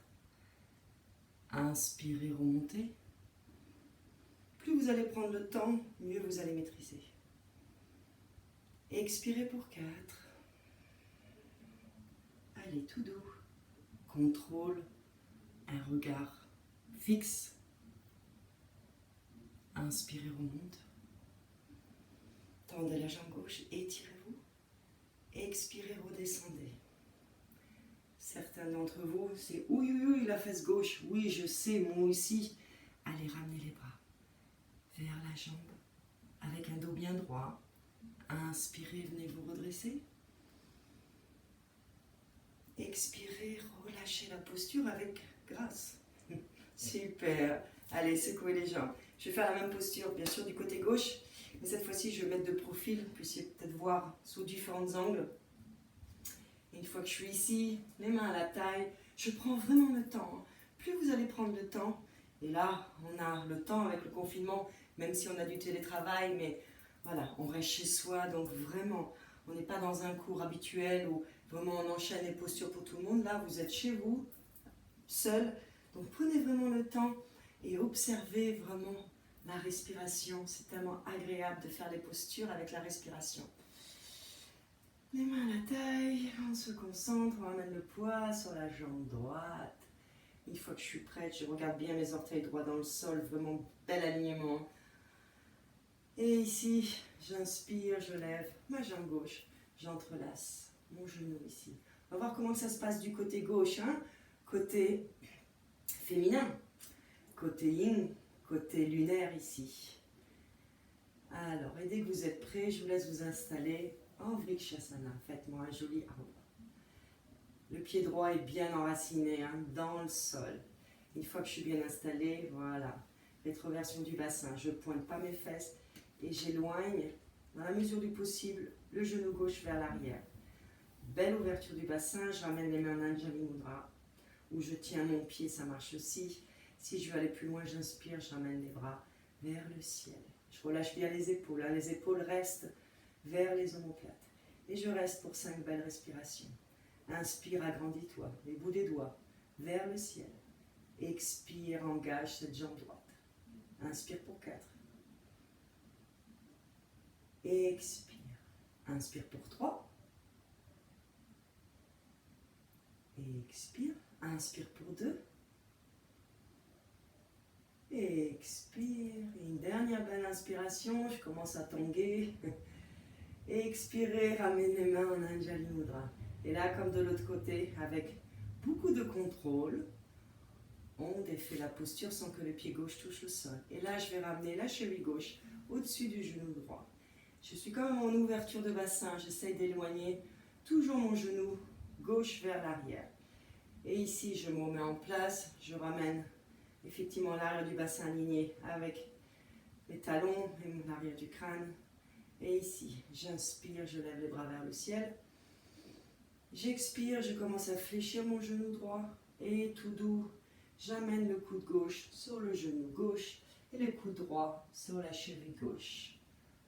Inspirez, remontez. Plus vous allez prendre le temps, mieux vous allez maîtriser. Expirez pour 4. Allez, tout doux. Contrôle, un regard fixe. Inspirez, remonte. Tendez la jambe gauche, étirez-vous. Expirez, redescendez. Certains d'entre vous, c'est oui, oui, oui, la fesse gauche. Oui, je sais, moi aussi. Allez, ramenez les bras vers la jambe avec un dos bien droit. Inspirez, venez vous redresser. Expirez, relâchez la posture avec grâce. Super. Allez, secouez les jambes. Je vais faire la même posture, bien sûr, du côté gauche. Mais cette fois-ci, je vais mettre de profil. Vous puissiez peut-être voir sous différents angles. Et une fois que je suis ici, les mains à la taille, je prends vraiment le temps. Plus vous allez prendre le temps, et là, on a le temps avec le confinement, même si on a du télétravail, mais voilà, on reste chez soi, donc vraiment, on n'est pas dans un cours habituel où vraiment on enchaîne les postures pour tout le monde. Là, vous êtes chez vous, seul, donc prenez vraiment le temps et observez vraiment la respiration. C'est tellement agréable de faire les postures avec la respiration. Les mains à la taille, on se concentre, on ramène le poids sur la jambe droite. Une fois que je suis prête, je regarde bien mes orteils droits dans le sol, vraiment bel alignement. Et ici, j'inspire, je lève ma jambe gauche, j'entrelace mon genou ici. On va voir comment ça se passe du côté gauche, hein? Côté féminin, côté yin, côté lunaire ici. Alors, et dès que vous êtes prêts, je vous laisse vous installer en Vrikshasana. Faites-moi un joli arbre. Le pied droit est bien enraciné dans le sol. Une fois que je suis bien installée, voilà. Rétroversion du bassin. Je ne pointe pas mes fesses et j'éloigne, dans la mesure du possible, le genou gauche vers l'arrière. Belle ouverture du bassin. Je ramène les mains en Anjali Mudra. Où je tiens mon pied, ça marche aussi. Si je veux aller plus loin, j'inspire, je ramène les bras vers le ciel. Je relâche bien les épaules. Les épaules restent vers les omoplates. Et je reste pour 5 belles respirations. Inspire, agrandis-toi, les bouts des doigts vers le ciel. Expire, engage cette jambe droite. Inspire pour 4. Expire. Inspire pour 3. Expire. Inspire pour 2. Expire. Et une dernière belle inspiration. Je commence à tanguer. Expirez, ramène les mains en Anjali Mudra. Et là, comme de l'autre côté, avec beaucoup de contrôle, on défait la posture sans que le pied gauche touche le sol. Et là, je vais ramener la cheville gauche au-dessus du genou droit. Je suis comme en ouverture de bassin. J'essaie d'éloigner toujours mon genou gauche vers l'arrière. Et ici, je me mets en place. Je ramène effectivement l'arrière du bassin aligné avec les talons et l'arrière du crâne. Et ici, j'inspire, je lève les bras vers le ciel. J'expire, je commence à fléchir mon genou droit. Et tout doux, j'amène le coude gauche sur le genou gauche et le coude droit sur la cheville gauche.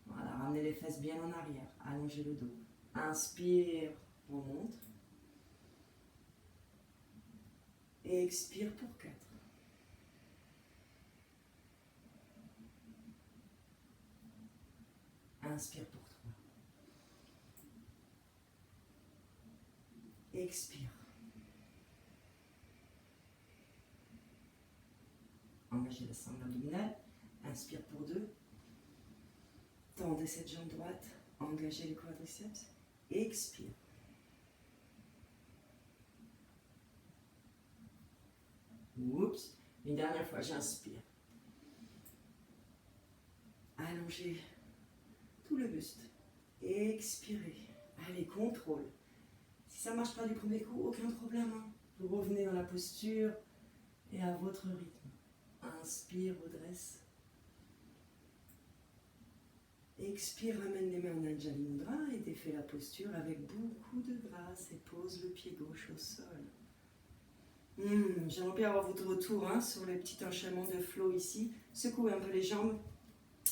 Voilà, ramenez les fesses bien en arrière, allongez le dos. Inspire, on monte. Et expire pour 4. Inspire pour 3. Expire. Engagez la sangle abdominale. Inspire pour 2. Tendez cette jambe droite. Engagez les quadriceps. Expire. Oups. Une dernière fois, j'inspire. Allongez tout le buste. Expirez. Allez, contrôle. Si ça ne marche pas du premier coup, aucun problème. Vous revenez dans la posture et à votre rythme. Inspire, redresse. Expire, ramène les mains en Anjali Mudra et défait la posture avec beaucoup de grâce et pose le pied gauche au sol. J'aimerais bien avoir votre retour sur les petits enchaînements de flow ici. Secouez un peu les jambes.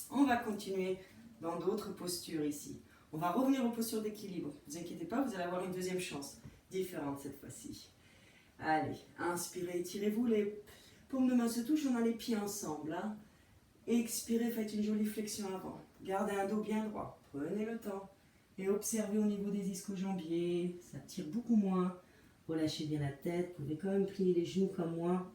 On va continuer dans d'autres postures ici. On va revenir aux postures d'équilibre. Ne vous inquiétez pas, vous allez avoir une deuxième chance, différente cette fois-ci. Allez, inspirez, étirez-vous, les paumes de main se touchent, on a les pieds ensemble. Expirez, faites une jolie flexion avant. Gardez un dos bien droit, prenez le temps. Et observez au niveau des ischio-jambiers, ça tire beaucoup moins. Relâchez bien la tête, vous pouvez quand même plier les genoux comme moi.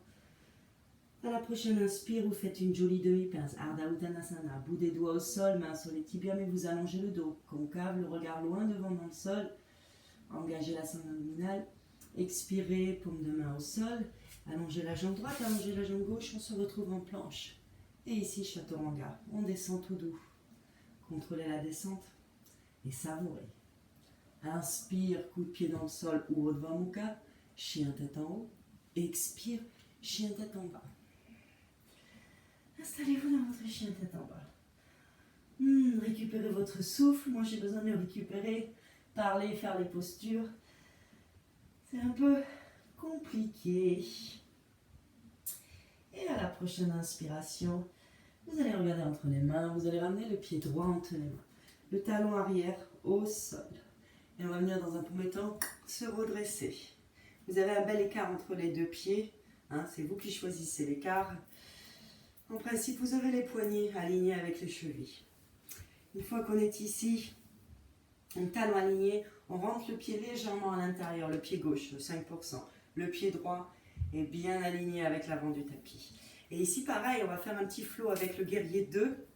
À la prochaine inspire, vous faites une jolie demi-pince, Ardha Uttanasana, bout des doigts au sol, main sur les tibias, mais vous allongez le dos, concave, le regard loin devant dans le sol, engagez la sangle abdominale, expirez, paume de main au sol, allongez la jambe droite, allongez la jambe gauche, on se retrouve en planche. Et ici, Chaturanga, on descend tout doux, contrôlez la descente et savourez. Inspire, coup de pied dans le sol, Urdhva Mukha, chien tête en haut, expire, chien tête en bas. Installez-vous dans votre chien tête en bas. Récupérez votre souffle. Moi, j'ai besoin de le récupérer. Parler, faire les postures. C'est un peu compliqué. Et à la prochaine inspiration, vous allez regarder entre les mains. Vous allez ramener le pied droit entre les mains. Le talon arrière au sol. Et on va venir dans un premier temps se redresser. Vous avez un bel écart entre les deux pieds. C'est vous qui choisissez l'écart. En principe, vous avez les poignets alignés avec les chevilles. Une fois qu'on est ici, un talon aligné, on rentre le pied légèrement à l'intérieur, le pied gauche de 5%. Le pied droit est bien aligné avec l'avant du tapis. Et ici, pareil, on va faire un petit flow avec le guerrier 2.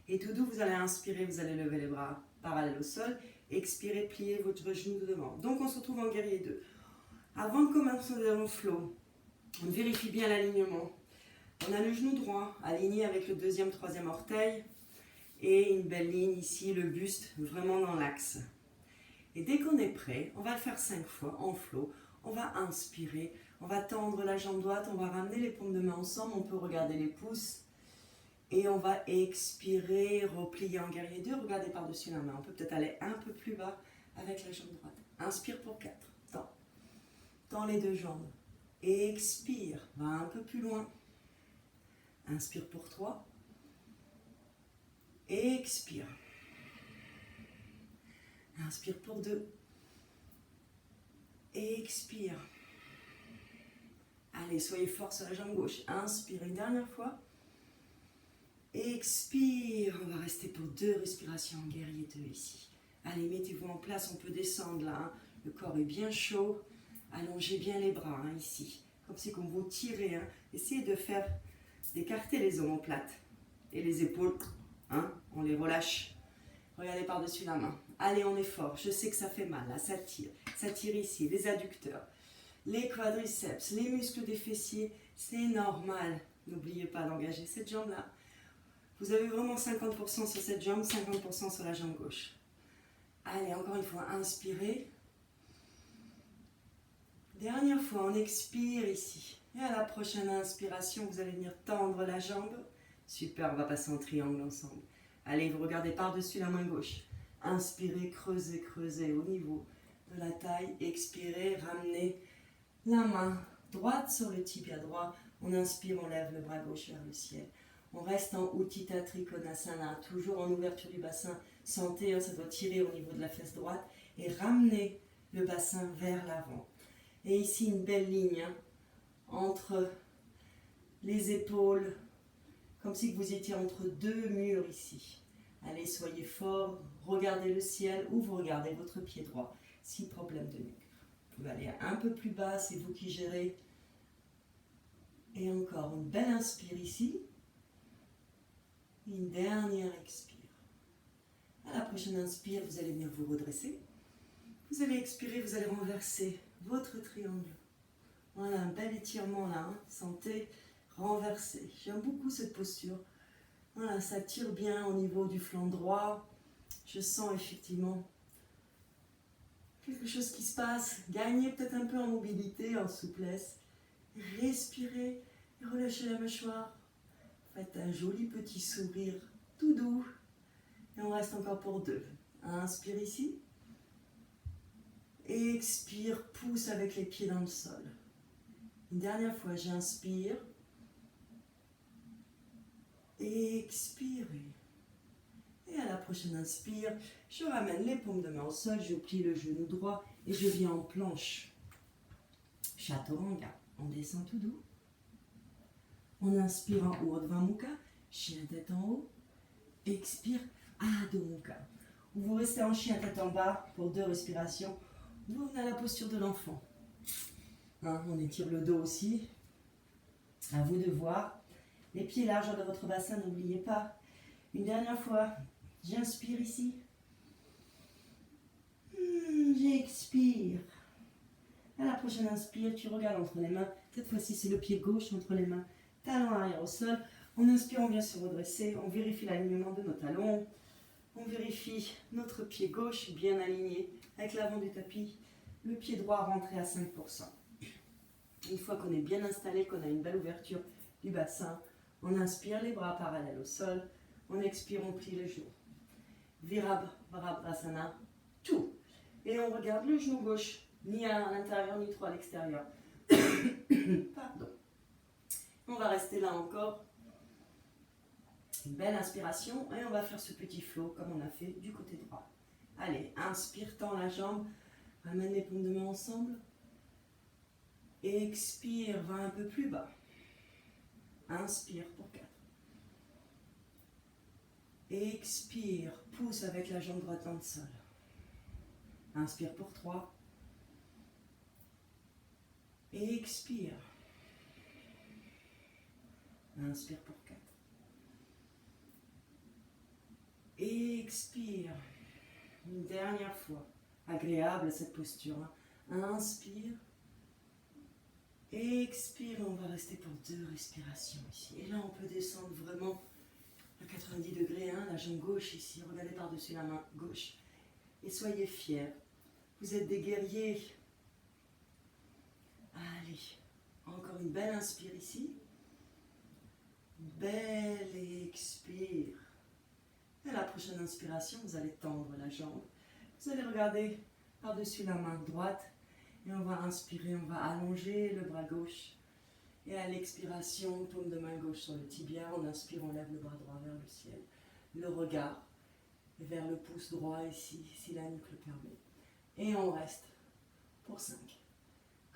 Et tout doux, vous allez inspirer, vous allez lever les bras parallèles au sol. Expirez, pliez votre genou de devant. Donc, on se retrouve en guerrier 2. Avant de commencer le flow, on vérifie bien l'alignement. On a le genou droit aligné avec le deuxième, troisième orteil. Et une belle ligne ici, le buste vraiment dans l'axe. Et dès qu'on est prêt, on va le faire 5 fois en flow. On va inspirer, on va tendre la jambe droite, on va ramener les paumes de main ensemble, on peut regarder les pouces. Et on va expirer, replier en guerrier 2, regardez par-dessus la main. On peut peut-être aller un peu plus bas avec la jambe droite. Inspire pour 4, tends les deux jambes. Expire, va un peu plus loin. Inspire pour 3. Expire. Inspire pour 2. Expire. Allez, soyez fort sur la jambe gauche. Inspire une dernière fois. Expire. On va rester pour 2 respirations en guerrier 2 ici. Allez, mettez-vous en place. On peut descendre là. Le corps est bien chaud. Allongez bien les bras ici. Comme si comme vous tirez. Essayez d'écarter les omoplates. Et les épaules. On les relâche. Regardez par-dessus la main. Allez, on est fort. Je sais que ça fait mal. Là, ça tire. Ça tire ici. Les adducteurs, les quadriceps, les muscles des fessiers. C'est normal. N'oubliez pas d'engager cette jambe-là. Vous avez vraiment 50% sur cette jambe, 50% sur la jambe gauche. Allez, encore une fois, inspirez. Dernière fois, on expire ici. Et à la prochaine inspiration, vous allez venir tendre la jambe. Super, on va passer en triangle ensemble. Allez, vous regardez par-dessus la main gauche. Inspirez, creusez, creusez au niveau de la taille. Expirez, ramenez la main droite sur le tibia droit. On inspire, on lève le bras gauche vers le ciel. On reste en Utthita Trikonasana, toujours en ouverture du bassin. Sentez, ça doit tirer au niveau de la fesse droite. Et ramenez le bassin vers l'avant. Et ici, une belle ligne entre les épaules, comme si vous étiez entre 2 murs ici. Allez, soyez fort, regardez le ciel ou vous regardez votre pied droit, si problème de nuque. Vous pouvez aller un peu plus bas, c'est vous qui gérez. Et encore une belle inspire ici. Une dernière expire. À la prochaine inspire, vous allez venir vous redresser. Vous allez expirer, vous allez renverser votre triangle. Voilà, un bel étirement là. Sentez, renverser. J'aime beaucoup cette posture. Voilà, ça tire bien au niveau du flanc droit. Je sens effectivement quelque chose qui se passe. Gagnez peut-être un peu en mobilité, en souplesse. Respirez et relâchez la mâchoire. Faites un joli petit sourire tout doux. Et on reste encore pour 2. Inspire ici. Expire, pousse avec les pieds dans le sol. Une dernière fois, j'inspire. Expirez. Et à la prochaine inspire, je ramène les paumes de main au sol, je plie le genou droit et je viens en planche. Chaturanga. On descend tout doux. On inspire en Urdhva Mukha, chien tête en haut. Expire, Adho Mukha. Vous restez en chien tête en bas pour 2 respirations. Vous venez à la posture de l'enfant. On étire le dos aussi. À vous de voir. Les pieds largeur de votre bassin, n'oubliez pas. Une dernière fois, j'inspire ici. J'expire. À la prochaine inspire, tu regardes entre les mains. Cette fois-ci, c'est le pied gauche entre les mains. Talon arrière au sol. On inspire, on vient se redresser. On vérifie l'alignement de nos talons. On vérifie notre pied gauche bien aligné avec l'avant du tapis. Le pied droit rentré à 5%. Une fois qu'on est bien installé, qu'on a une belle ouverture du bassin, On inspire, les bras parallèles au sol. On expire, on plie le genou. Virabhadrasana, tout. Et on regarde le genou gauche, ni à l'intérieur, ni trop à l'extérieur. Pardon. On va rester là encore. Une belle inspiration et on va faire ce petit flow comme on a fait du côté droit. Allez, inspire, tends la jambe, ramène les paumes de main ensemble. Expire, va un peu plus bas. Inspire pour 4. Expire, pousse avec la jambe droite dans le sol. Inspire pour 3. Expire. Inspire pour 4. Expire. Une dernière fois. Agréable cette posture. Inspire. Expire. On va rester pour 2 respirations ici. Et là, on peut descendre vraiment à 90 degrés. La jambe gauche ici. Regardez par-dessus la main gauche. Et soyez fiers. Vous êtes des guerriers. Allez. Encore une belle inspire ici. Belle expire. Et à la prochaine inspiration, vous allez tendre la jambe. Vous allez regarder par-dessus la main droite. Et on va inspirer, on va allonger le bras gauche. Et à l'expiration, paume de main gauche sur le tibia. On inspire, on lève le bras droit vers le ciel. Le regard vers le pouce droit ici, si la nuque le permet. Et on reste pour 5.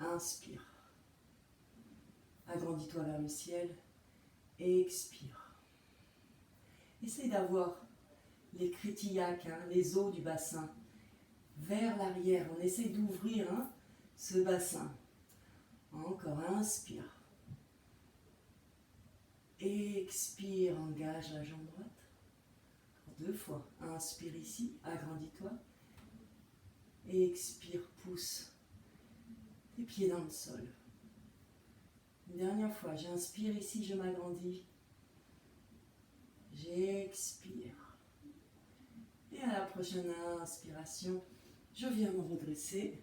Inspire. Agrandis-toi vers le ciel. Expire. Essaye d'avoir les critillacs, les os du bassin, vers l'arrière. On essaie d'ouvrir ce bassin. Encore, inspire. Expire, engage la jambe droite. Encore 2 fois. Inspire ici, agrandis-toi. Expire, pousse tes pieds dans le sol. Une dernière fois, j'inspire ici, je m'agrandis. J'expire. Et à la prochaine inspiration, je viens me redresser.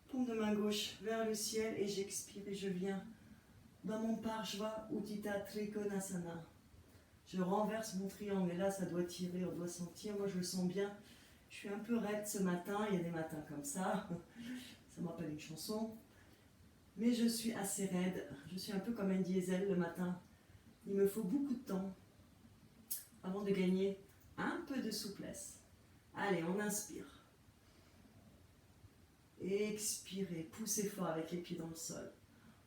Paume de main gauche vers le ciel et j'expire et je viens dans mon Parshva Utthita Trikonasana. Je renverse mon triangle et là ça doit tirer, on doit sentir. Moi je le sens bien. Je suis un peu raide ce matin, il y a des matins comme ça. Ça me rappelle une chanson. Mais je suis assez raide. Je suis un peu comme un diesel le matin. Il me faut beaucoup de temps avant de gagner un peu de souplesse. Allez, on inspire. Expirez, poussez fort avec les pieds dans le sol.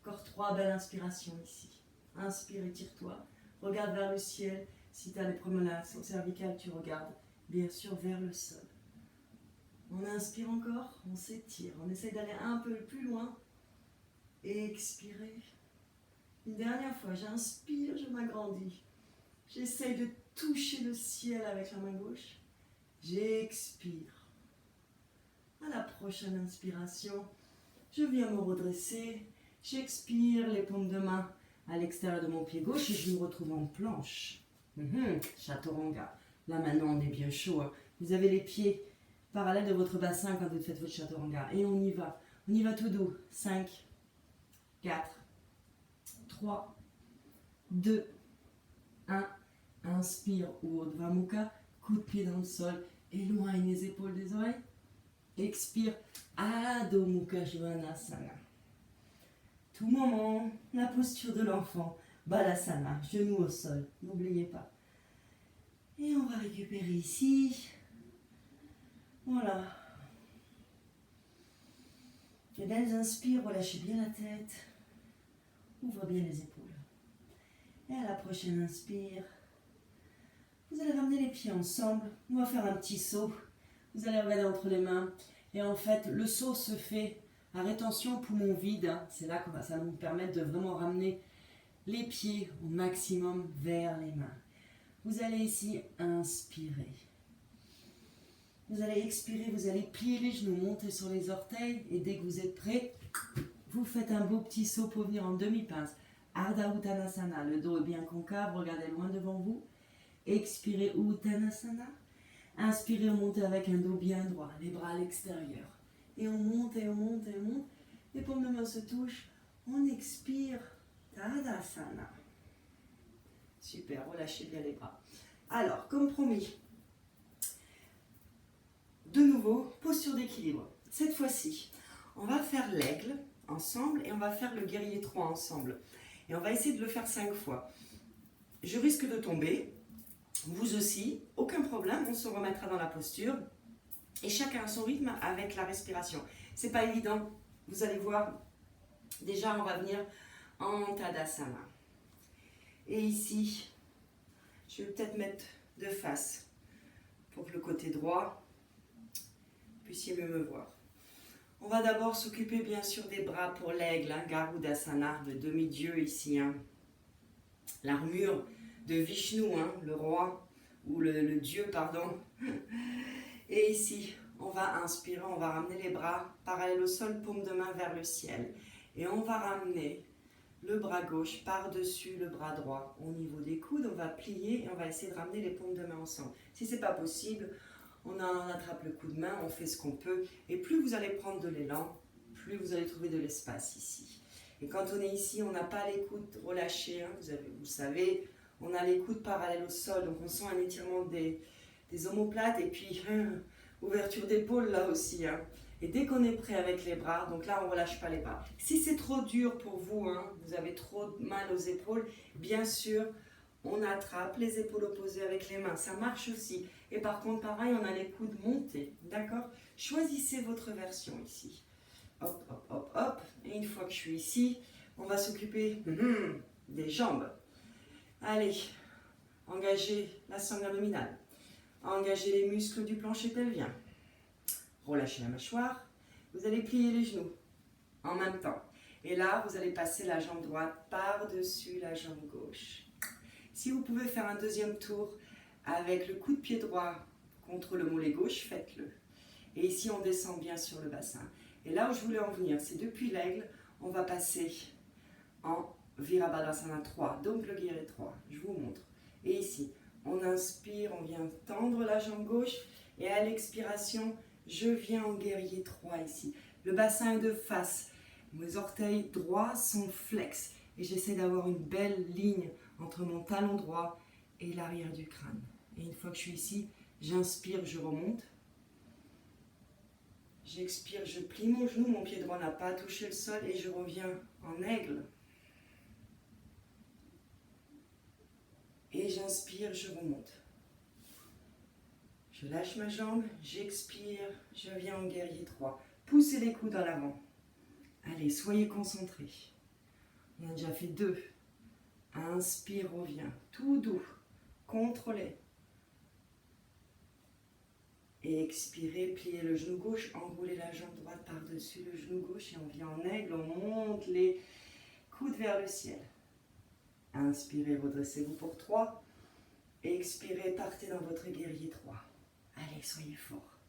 Encore 3 belles inspirations ici. Inspire, étire-toi. Regarde vers le ciel. Si tu as les promolations cervicales, tu regardes bien sûr vers le sol. On inspire encore, on s'étire. On essaie d'aller un peu plus loin. Expirez. Une dernière fois, j'inspire, je m'agrandis. J'essaie de toucher le ciel avec la main gauche. J'expire. À la prochaine inspiration, je viens me redresser. J'expire, les paumes de main à l'extérieur de mon pied gauche et je me retrouve en planche. Chaturanga. Là maintenant, on est bien chaud. Vous avez les pieds parallèles de votre bassin quand vous faites votre chaturanga. Et on y va. On y va tout doux. 5, 4, 3, 2, 1. Inspire, Urdhva Mukha, coup de pied dans le sol, éloigne les épaules des oreilles. Expire, Adho Mukha Svanasana. Tout moment, la posture de l'enfant, Balasana, genoux au sol, n'oubliez pas. Et on va récupérer ici. Voilà. Les belles inspire, relâchez bien la tête. Ouvre bien les épaules. Et à la prochaine inspire, vous allez ramener les pieds ensemble. On va faire un petit saut. Vous allez regarder entre les mains. Et en fait, le saut se fait à rétention poumon vide. C'est là que ça va nous permettre de vraiment ramener les pieds au maximum vers les mains. Vous allez ici inspirer. Vous allez expirer, vous allez plier les genoux, monter sur les orteils. Et dès que vous êtes prêts, vous faites un beau petit saut pour venir en demi-pince. Ardha Uttanasana, le dos est bien concave, regardez loin devant vous. Expirez Uttanasana. Inspirez, on monte avec un dos bien droit, les bras à l'extérieur. Et on monte et on monte et on monte. Les paumes de main se touchent. On expire Tadasana. Super, relâchez bien les bras. Alors, comme promis, de nouveau, posture d'équilibre. Cette fois-ci, on va faire l'aigle ensemble et on va faire le guerrier 3 ensemble. Et on va essayer de le faire 5 fois. Je risque de tomber, vous aussi, aucun problème, on se remettra dans la posture. Et chacun à son rythme avec la respiration. C'est pas évident, vous allez voir. Déjà, on va venir en Tadasana. Et ici, je vais peut-être mettre de face pour que le côté droit puissiez mieux me voir. On va d'abord s'occuper bien sûr des bras pour l'aigle, hein, Garudasana, le demi-dieu ici. Hein. L'armure de Vishnu, hein, le roi, ou le dieu, pardon. Et ici, on va inspirer, on va ramener les bras parallèles au sol, paume de main vers le ciel. Et on va ramener le bras gauche par-dessus le bras droit. Au niveau des coudes, on va plier et on va essayer de ramener les paumes de main ensemble. Si ce n'est pas possible, on attrape le coup de main, on fait ce qu'on peut. Et plus vous allez prendre de l'élan, plus vous allez trouver de l'espace ici. Et quand on est ici, on n'a pas les coudes relâchés. Hein, vous savez, on a les coudes parallèles au sol. Donc on sent un étirement des omoplates et puis ouverture d'épaule là aussi. Hein. Et dès qu'on est prêt avec les bras, donc là on ne relâche pas les bras. Si c'est trop dur pour vous, hein, vous avez trop mal aux épaules, bien sûr, on attrape les épaules opposées avec les mains. Ça marche aussi. Et par contre, pareil, on a les coudes montés. D'accord? Choisissez votre version ici. Hop, hop, hop, hop. Et une fois que je suis ici, on va s'occuper des jambes. Allez, engagez la sangle abdominale. Engagez les muscles du plancher pelvien. Relâchez la mâchoire. Vous allez plier les genoux en même temps. Et là, vous allez passer la jambe droite par-dessus la jambe gauche. Si vous pouvez faire un deuxième tour avec le coup de pied droit contre le mollet gauche, faites-le. Et ici, on descend bien sur le bassin. Et là où je voulais en venir, c'est depuis l'aigle, on va passer en Virabhadrasana 3, donc le guerrier 3. Je vous montre. Et ici, on inspire, on vient tendre la jambe gauche. Et à l'expiration, je viens en guerrier 3 ici. Le bassin est de face. Mes orteils droits sont flex. Et j'essaie d'avoir une belle ligne entre mon talon droit et l'arrière du crâne. Et une fois que je suis ici, j'inspire, je remonte. J'expire, je plie mon genou, mon pied droit n'a pas touché le sol et je reviens en aigle. Et j'inspire, je remonte. Je lâche ma jambe, j'expire, je viens en guerrier 3. Poussez les coudes en l'avant. Allez, soyez concentrés. On a déjà fait 2. Inspire, reviens. Tout doux. Contrôlez. Et expirez, pliez le genou gauche, enroulez la jambe droite par-dessus le genou gauche et on vient en aigle, on monte les coudes vers le ciel. Inspirez, redressez-vous pour 3. Expirez, partez dans votre guerrier 3. Allez, soyez forts.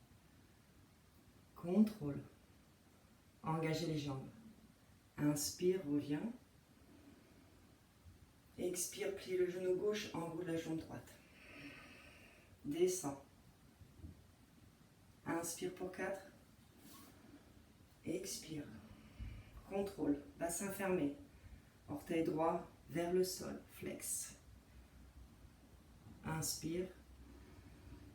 Contrôle. Engagez les jambes. Inspire, reviens. Expire, plie le genou gauche, enroule la jambe droite. Descends. Inspire pour 4. Expire. Contrôle. Bassin fermé. Orteil droit vers le sol. Flex. Inspire.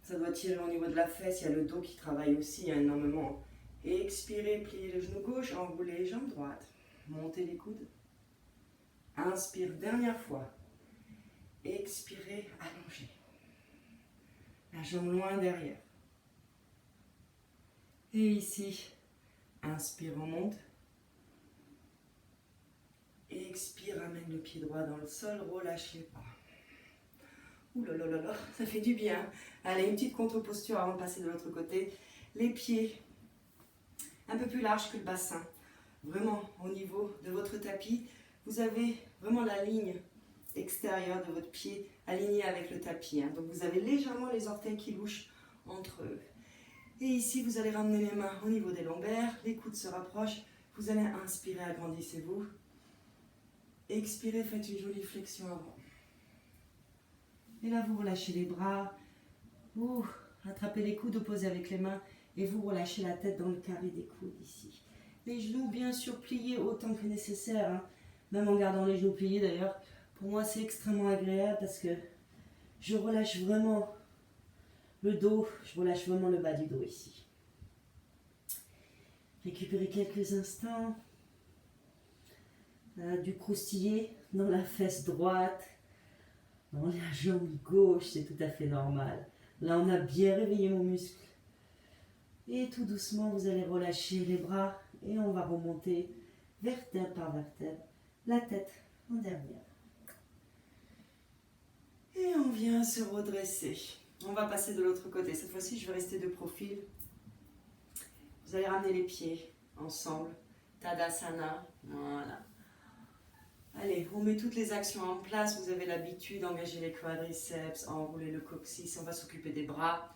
Ça doit tirer au niveau de la fesse. Il y a le dos qui travaille aussi énormément. Expirez, pliez le genou gauche, enroulez les jambes droites. Montez les coudes. Inspire, dernière fois. Expirez, allongez. La jambe loin derrière. Et ici, inspire, on monte. Expire, amène le pied droit dans le sol, relâche les bras. Ouh là là là là, ça fait du bien. Allez, une petite contre-posture avant de passer de l'autre côté. Les pieds un peu plus larges que le bassin. Vraiment au niveau de votre tapis. Vous avez vraiment la ligne extérieure de votre pied alignée avec le tapis. Hein. Donc vous avez légèrement les orteils qui louchent entre eux. Et ici, vous allez ramener les mains au niveau des lombaires. Les coudes se rapprochent. Vous allez inspirer, agrandissez-vous. Expirez, faites une jolie flexion avant. Et là, vous relâchez les bras. Vous attrapez les coudes opposés avec les mains. Et vous relâchez la tête dans le carré des coudes ici. Les genoux, bien sûr, pliés autant que nécessaire. Hein. Même en gardant les genoux pliés d'ailleurs, Pour moi, c'est extrêmement agréable parce que je relâche vraiment le dos, je relâche vraiment le bas du dos ici. Récupérez quelques instants. Du croustiller dans la fesse droite, dans la jambe gauche, c'est tout à fait normal. Là, on a bien réveillé mon muscle. Et tout doucement, vous allez relâcher les bras et on va remonter vertèbre par vertèbre, la tête en dernière. Et on vient se redresser. On va passer de l'autre côté. Cette fois-ci, je vais rester de profil. Vous allez ramener les pieds ensemble. Tadasana. Voilà. Allez, on met toutes les actions en place. Vous avez l'habitude d'engager les quadriceps, enrouler le coccyx. On va s'occuper des bras.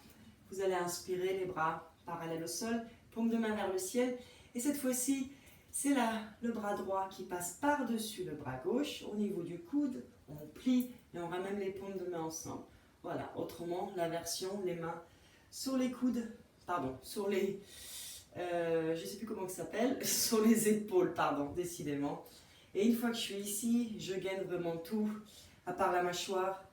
Vous allez inspirer les bras parallèles au sol, paume de main vers le ciel. Et cette fois-ci, c'est là le bras droit qui passe par-dessus le bras gauche. Au niveau du coude, on plie et on ramène les paumes de main ensemble. Voilà, autrement, la version, les mains sur les coudes, sur les... je ne sais plus comment ça s'appelle, sur les épaules, décidément. Et une fois que je suis ici, je gaine vraiment tout, à part la mâchoire.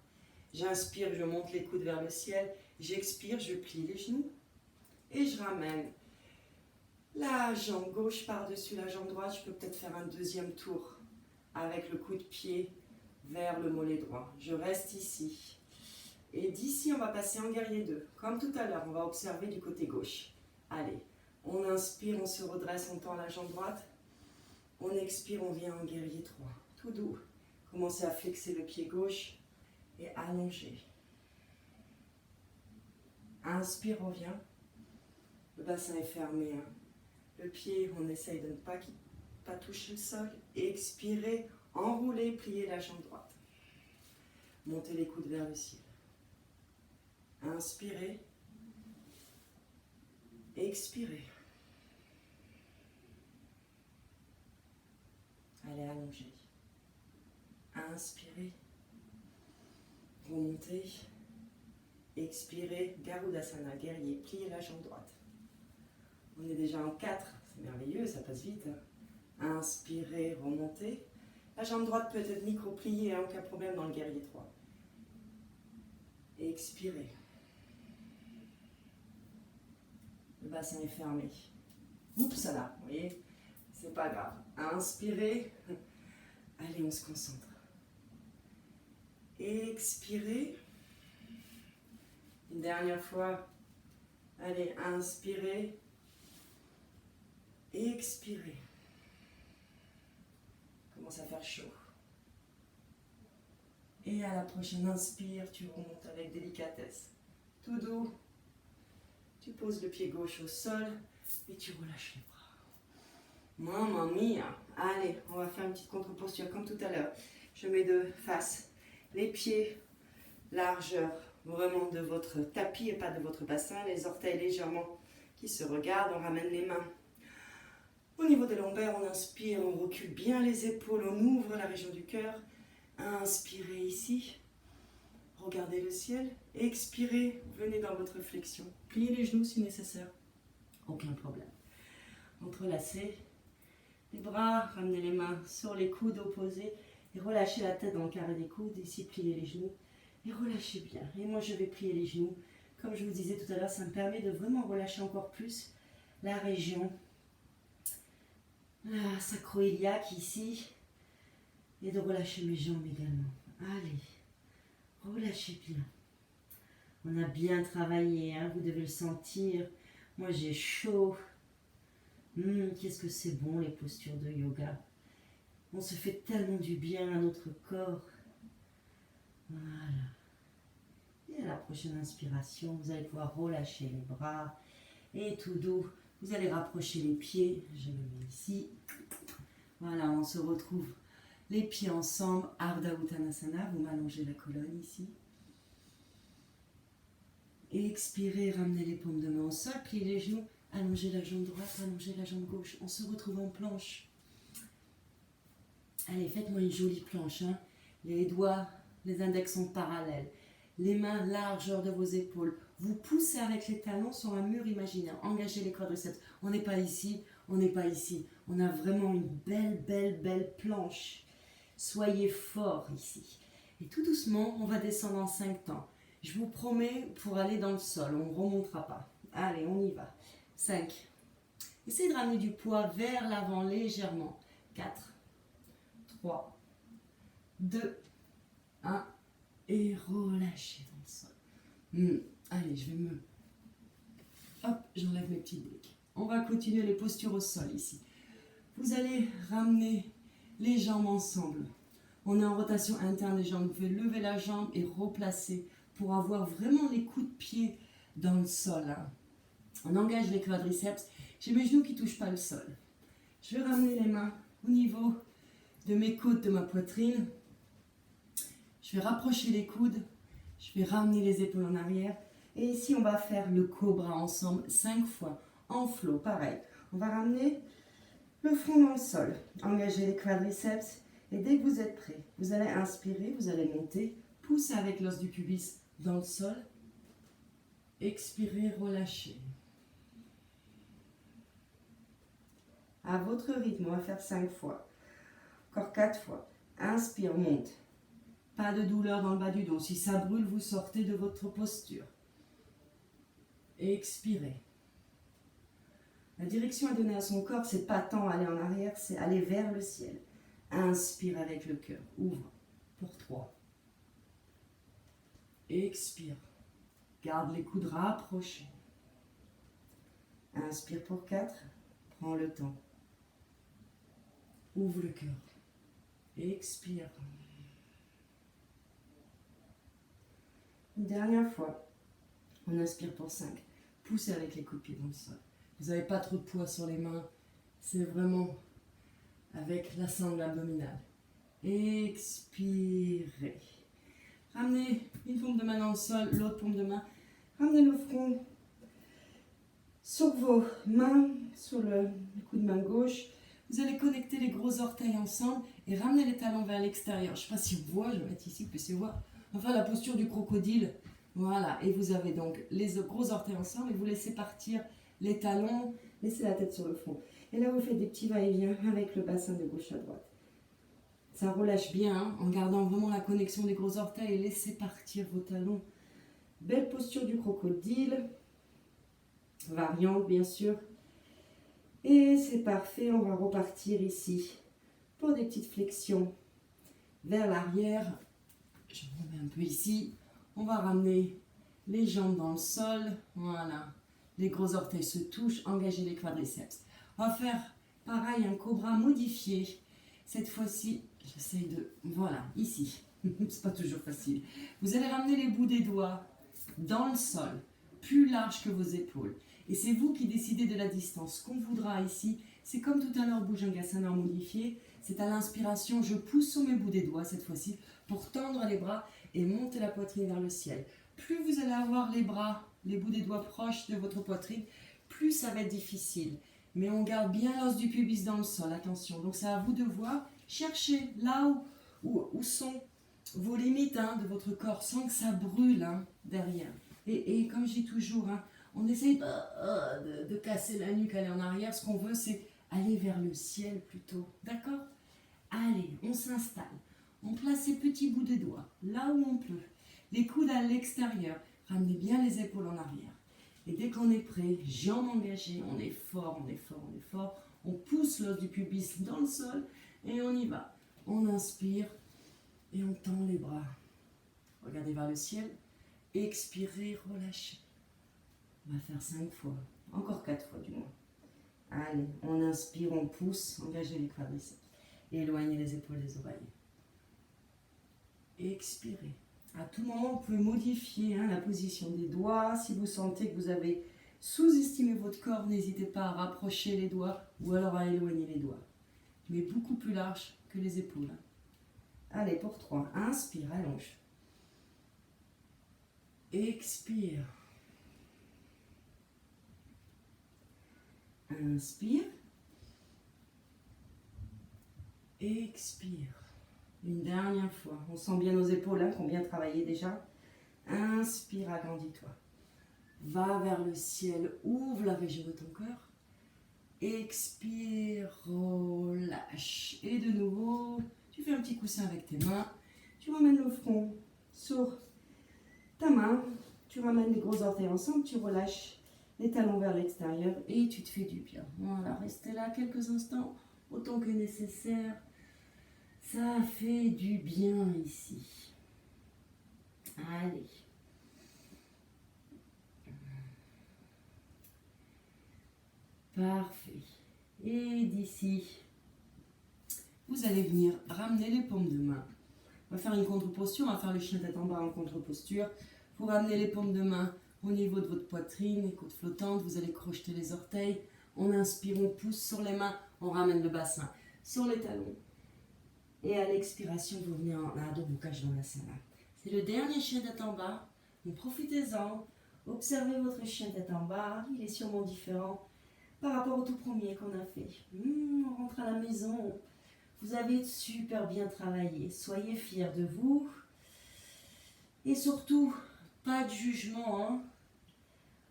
J'inspire, je monte les coudes vers le ciel. J'expire, je plie les genoux. Et je ramène la jambe gauche par-dessus la jambe droite. Je peux peut-être faire un deuxième tour avec le coup de pied vers le mollet droit. Je reste ici. Et d'ici, on va passer en guerrier 2. Comme tout à l'heure, on va observer du côté gauche. Allez, on inspire, on se redresse, on tend la jambe droite. On expire, on vient en guerrier 3. Tout doux. Commencez à flexer le pied gauche et allonger. Inspire, on vient. Le bassin est fermé. Le pied, on essaye de ne pas toucher le sol. Expirez, enroulez, pliez la jambe droite. Montez les coudes vers le ciel. Inspirez. Expirez. Allez, allongez. Inspirez. Remontez. Expirez. Garudasana, guerrier. Pliez la jambe droite. On est déjà en 4. C'est merveilleux, ça passe vite. Inspirez, remontez. La jambe droite peut être micro-pliée, aucun problème dans le guerrier 3. Expirez. Le bassin est fermé. Oups, là, vous voyez, c'est pas grave. Inspirez. Allez, on se concentre. Expirez. Une dernière fois. Allez, inspirez. Expirez. Commence à faire chaud. Et à la prochaine inspire, tu remontes avec délicatesse. Tout doux. Tu poses le pied gauche au sol et tu relâches les bras. Mamma mia. Allez, on va faire une petite contre-posture comme tout à l'heure. Je mets de face les pieds, largeur vraiment de votre tapis et pas de votre bassin. Les orteils légèrement qui se regardent. On ramène les mains au niveau des lombaires. On inspire, on recule bien les épaules. On ouvre la région du cœur. Inspirez ici. Regardez le ciel. Expirez, venez dans votre flexion. Pliez les genoux si nécessaire. Aucun problème. Entrelacez les bras, ramenez les mains sur les coudes opposés et relâchez la tête dans le carré des coudes. Ici, pliez les genoux et relâchez bien. Et moi, je vais plier les genoux. Comme je vous disais tout à l'heure, ça me permet de vraiment relâcher encore plus la région sacro-iliaque ici et de relâcher mes jambes également. Allez. Relâchez bien. On a bien travaillé, hein, vous devez le sentir. Moi j'ai chaud. Qu'est-ce que c'est bon les postures de yoga. On se fait tellement du bien à notre corps. Voilà. Et à la prochaine inspiration, vous allez pouvoir relâcher les bras. Et tout doux, vous allez rapprocher les pieds. Je me mets ici. Voilà, on se retrouve. Les pieds ensemble, Ardha Uttanasana, vous m'allongez la colonne ici. Et expirez, ramenez les paumes de main au sol, pliez les genoux, allongez la jambe droite, allongez la jambe gauche. On se retrouve en planche. Allez, faites-moi une jolie planche. Hein. Les doigts, les index sont parallèles. Les mains, largeur de vos épaules. Vous poussez avec les talons sur un mur imaginaire. Engagez les quadriceps. On n'est pas ici, on n'est pas ici. On a vraiment une belle planche. Soyez fort ici. Et tout doucement, on va descendre en 5 temps. Je vous promets, pour aller dans le sol, on ne remontera pas. Allez, on y va. 5. Essayez de ramener du poids vers l'avant légèrement. 4, 3, 2, 1. Et relâchez dans le sol. Allez, je vais me... Hop, j'enlève mes petites briques. On va continuer les postures au sol ici. Vous allez ramener les jambes ensemble. On est en rotation interne des jambes. Vous pouvez lever la jambe et replacer pour avoir vraiment les coups de pied dans le sol. On engage les quadriceps. J'ai mes genoux qui ne touchent pas le sol. Je vais ramener les mains au niveau de mes côtes, de ma poitrine. Je vais rapprocher les coudes. Je vais ramener les épaules en arrière. Et ici, on va faire le cobra ensemble 5 fois. En flow, pareil. On va ramener le front dans le sol. Engagez les quadriceps. Et dès que vous êtes prêt, vous allez inspirer, vous allez monter. Poussez avec l'os du pubis dans le sol. Expirez, relâchez. À votre rythme, on va faire 5 fois. Encore 4 fois. Inspire, monte. Pas de douleur dans le bas du dos. Si ça brûle, vous sortez de votre posture. Expirez. La direction à donner à son corps, c'est pas tant aller en arrière, c'est aller vers le ciel. Inspire avec le cœur. Ouvre pour 3. Expire. Garde les coudes rapprochés. Inspire pour 4. Prends le temps. Ouvre le cœur. Expire. Une dernière fois. On inspire pour 5. Poussez avec les coups de pied dans le sol. Vous n'avez pas trop de poids sur les mains. C'est vraiment avec la sangle abdominale. Expirez. Ramenez une paume de main dans le sol, l'autre paume de main. Ramenez le front sur vos mains, sur le coup de main gauche. Vous allez connecter les gros orteils ensemble et ramener les talons vers l'extérieur. Je ne sais pas si vous voyez, je vais mettre ici, vous pouvez voir. Enfin, la posture du crocodile. Voilà, et vous avez donc les gros orteils ensemble et vous laissez partir les talons, laissez la tête sur le front. Et là, vous faites des petits va-et-vient avec le bassin de gauche à droite. Ça relâche bien, en gardant vraiment la connexion des gros orteils et laissez partir vos talons. Belle posture du crocodile, variante bien sûr. Et c'est parfait, on va repartir ici pour des petites flexions vers l'arrière. Je me remets un peu ici. On va ramener les jambes dans le sol. Voilà. Les gros orteils se touchent. Engagez les quadriceps. On va faire pareil, un cobra modifié. Cette fois-ci, j'essaye de... Voilà, ici. C'est pas toujours facile. Vous allez ramener les bouts des doigts dans le sol, plus large que vos épaules. Et c'est vous qui décidez de la distance. Ce qu'on voudra ici, c'est comme tout à l'heure, Bhujangasana modifié. C'est à l'inspiration, je pousse sur mes bouts des doigts cette fois-ci pour tendre les bras et monter la poitrine vers le ciel. Plus vous allez avoir les bras, les bouts des doigts proches de votre poitrine, plus ça va être difficile. Mais on garde bien l'os du pubis dans le sol, attention. Donc c'est à vous de voir, cherchez là où sont vos limites de votre corps sans que ça brûle derrière. Et comme je dis toujours, on essaye de casser la nuque, aller en arrière. Ce qu'on veut, c'est aller vers le ciel plutôt. D'accord? Allez, on s'installe. On place ces petits bouts de doigts là où on peut. Les coudes à l'extérieur. Ramenez bien les épaules en arrière. Et dès qu'on est prêt, jambes engagées, on est fort, on est fort, on est fort. On pousse l'os du pubis dans le sol et on y va. On inspire et on tend les bras. Regardez vers le ciel. Expirez, relâchez. On va faire 5 fois. Encore 4 fois du moins. Allez, on inspire, on pousse. Engagez les quadriceps. Éloignez les épaules des oreilles. Expirez. À tout moment, vous pouvez modifier la position des doigts. Si vous sentez que vous avez sous-estimé votre corps, n'hésitez pas à rapprocher les doigts ou alors à éloigner les doigts. Mais beaucoup plus large que les épaules. Allez, pour 3. Inspire, allonge. Expire. Inspire. Expire. Une dernière fois. On sent bien nos épaules qui ont bien travaillé déjà. Inspire, agrandis-toi. Va vers le ciel. Ouvre la région de ton cœur. Expire, relâche. Et de nouveau, Tu fais un petit coussin avec tes mains. Tu ramènes le front sur ta main. Tu ramènes les gros orteils ensemble. Tu relâches les talons vers l'extérieur et tu te fais du bien. Voilà, restez là quelques instants, autant que nécessaire. Ça fait du bien ici. Allez. Parfait. Et d'ici, vous allez venir ramener les paumes de main. On va faire une contre-posture, on va faire le chien tête en bas en contre-posture. Vous ramenez les paumes de main au niveau de votre poitrine, les côtes flottantes, vous allez crocheter les orteils. On inspire, on pousse sur les mains, on ramène le bassin sur les talons. Et à l'expiration, vous venez en Adho Mukha Svanasana. C'est le dernier chien tête en bas. Donc profitez-en, observez votre chien tête en bas, il est sûrement différent par rapport au tout premier qu'on a fait. On rentre à la maison, vous avez super bien travaillé, soyez fiers de vous. Et surtout, pas de jugement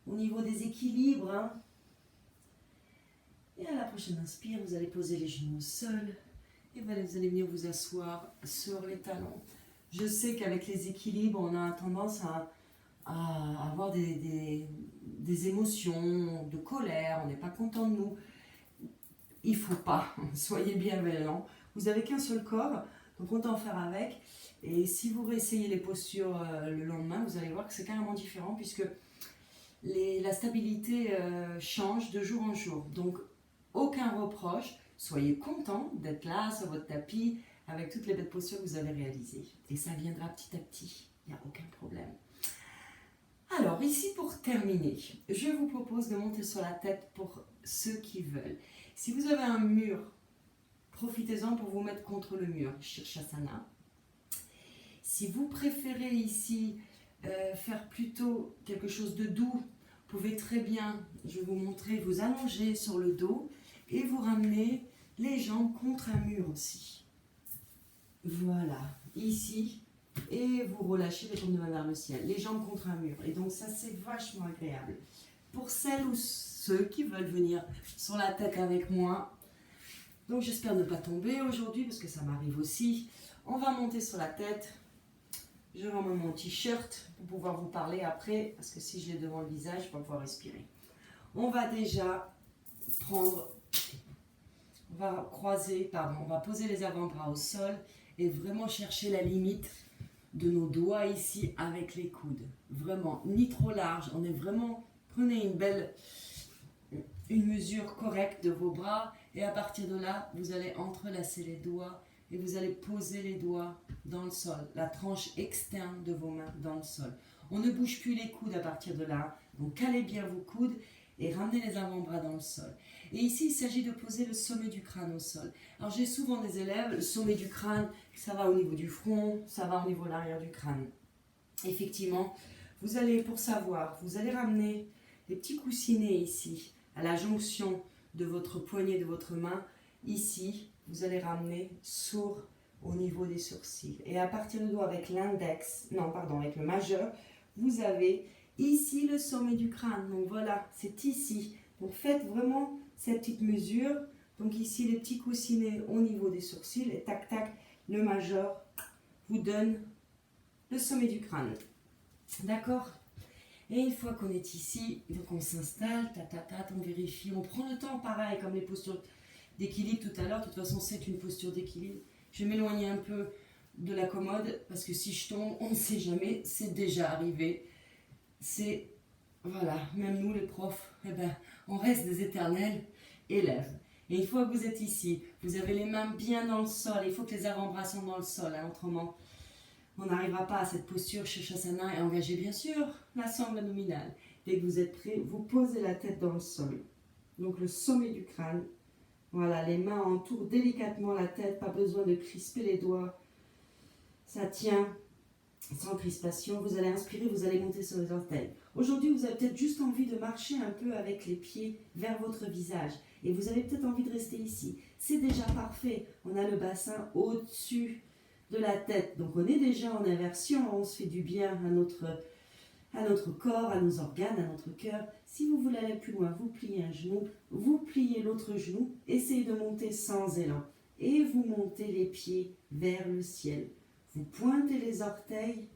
au niveau des équilibres. Et à la prochaine inspire, vous allez poser les genoux au sol et vous allez venir vous asseoir sur les talons. Je sais qu'avec les équilibres, on a tendance à avoir des émotions de colère, on n'est pas content de nous. Il ne faut pas, soyez bienveillants. Vous n'avez qu'un seul corps, donc on en faire avec. Et si vous réessayez les postures le lendemain, vous allez voir que c'est carrément différent puisque la stabilité change de jour en jour. Donc aucun reproche, soyez content d'être là sur votre tapis avec toutes les belles postures que vous avez réalisées. Et ça viendra petit à petit, il n'y a aucun problème. Alors ici pour terminer, je vous propose de monter sur la tête pour ceux qui veulent. Si vous avez un mur, profitez-en pour vous mettre contre le mur, Shirshasana. Si vous préférez ici faire plutôt quelque chose de doux, vous pouvez très bien, je vais vous montrer, vous allonger sur le dos et vous ramener les jambes contre un mur aussi. Voilà, ici. Et vous relâchez les paumes de main vers le ciel, les jambes contre un mur. Et donc ça, c'est vachement agréable. Pour celles ou ceux qui veulent venir sur la tête avec moi, donc j'espère ne pas tomber aujourd'hui, parce que ça m'arrive aussi. On va monter sur la tête. Je remets mon t-shirt pour pouvoir vous parler après, parce que si je l'ai devant le visage, je ne vais pas pouvoir respirer. On va déjà prendre, on va poser les avant-bras au sol et vraiment chercher la limite de nos doigts ici avec les coudes. Vraiment, ni trop large, on est vraiment, prenez une mesure correcte de vos bras et à partir de là, vous allez entrelacer les doigts et vous allez poser les doigts dans le sol, la tranche externe de vos mains dans le sol. On ne bouge plus les coudes à partir de là, donc calez bien vos coudes et ramenez les avant-bras dans le sol. Et ici, il s'agit de poser le sommet du crâne au sol. Alors j'ai souvent des élèves, le sommet du crâne, ça va au niveau du front, ça va au niveau de l'arrière du crâne. Effectivement, vous allez ramener les petits coussinets ici, à la jonction de votre poignet, de votre main. Ici, vous allez ramener au niveau des sourcils. Et à partir du doigt avec avec le majeur, vous avez ici le sommet du crâne. Donc voilà, c'est ici. Donc faites vraiment cette petite mesure. Donc ici, les petits coussinets au niveau des sourcils. Et tac, tac, le majeur vous donne le sommet du crâne. D'accord? Et une fois qu'on est ici, donc on s'installe, on vérifie, on prend le temps, pareil, comme les postures d'équilibre tout à l'heure. De toute façon, c'est une posture d'équilibre. Je vais m'éloigner un peu de la commode parce que si je tombe, on ne sait jamais, c'est déjà arrivé. Voilà, même nous les profs, on reste des éternels élèves. Et une fois que vous êtes ici, vous avez les mains bien dans le sol, il faut que les avant-bras sont dans le sol, autrement on n'arrivera pas à cette posture Shirshasana et engagez bien sûr la sangle abdominale. Dès que vous êtes prêt, vous posez la tête dans le sol. Donc le sommet du crâne. Voilà, les mains entourent délicatement la tête, pas besoin de crisper les doigts. Ça tient sans crispation. Vous allez inspirer, vous allez monter sur les orteils. Aujourd'hui, vous avez peut-être juste envie de marcher un peu avec les pieds vers votre visage. Et vous avez peut-être envie de rester ici. C'est déjà parfait. On a le bassin au-dessus de la tête. Donc on est déjà en inversion, on se fait du bien à notre corps, à nos organes, à notre cœur. Si vous voulez aller plus loin, vous pliez un genou, vous pliez l'autre genou, essayez de monter sans élan. et vous montez les pieds vers le ciel. Vous pointez les orteils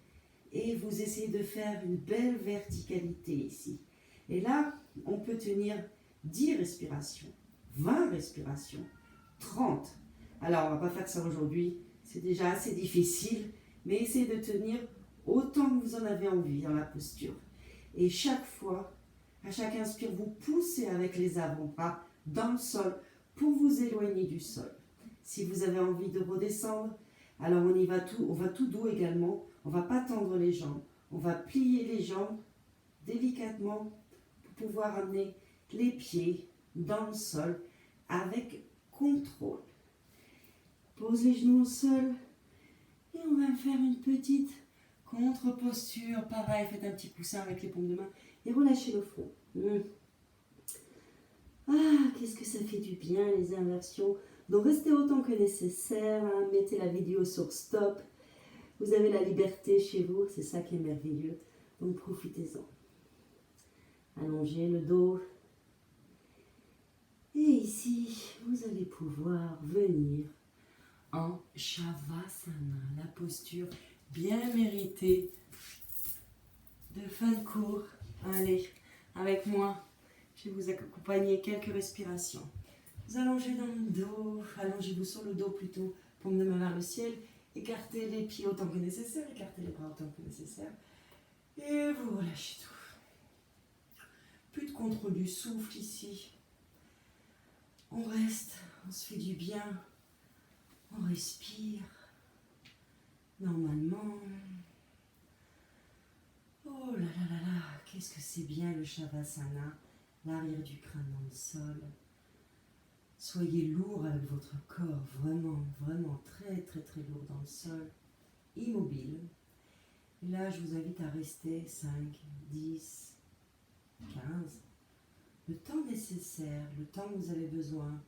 et vous essayez de faire une belle verticalité ici. Et là, on peut tenir 10 respirations, 20 respirations, 30. Alors, on ne va pas faire ça aujourd'hui, c'est déjà assez difficile, mais essayez de tenir autant que vous en avez envie dans la posture. Et chaque fois, à chaque inspire, vous poussez avec les avant-bras dans le sol pour vous éloigner du sol. Si vous avez envie de redescendre, alors on va tout doux également. On ne va pas tendre les jambes. On va plier les jambes délicatement pour pouvoir amener les pieds dans le sol avec contrôle. Pose les genoux au sol et on va faire une petite contre-posture. Pareil, faites un petit coussin avec les paumes de main et relâchez le front. Ah, qu'est-ce que ça fait du bien les inversions. Donc restez autant que nécessaire, hein. Mettez la vidéo sur stop. Vous avez la liberté chez vous, c'est ça qui est merveilleux. Donc profitez-en. Allongez le dos. Et ici, vous allez pouvoir venir en Shavasana, la posture bien méritée de fin de cours. Allez, avec moi, je vais vous accompagner quelques respirations. Vous allongez dans le dos, allongez-vous sur le dos plutôt, paume de main vers le ciel, écartez les pieds autant que nécessaire, écartez les bras autant que nécessaire, et vous relâchez tout. Plus de contrôle du souffle ici. On reste, on se fait du bien, on respire normalement. Oh là là là là, qu'est-ce que c'est bien le Shavasana, l'arrière du crâne dans le sol. Soyez lourd avec votre corps, vraiment, vraiment très très très lourd dans le sol, immobile. Et là, je vous invite à rester 5, 10, 15, le temps nécessaire, le temps que vous avez besoin.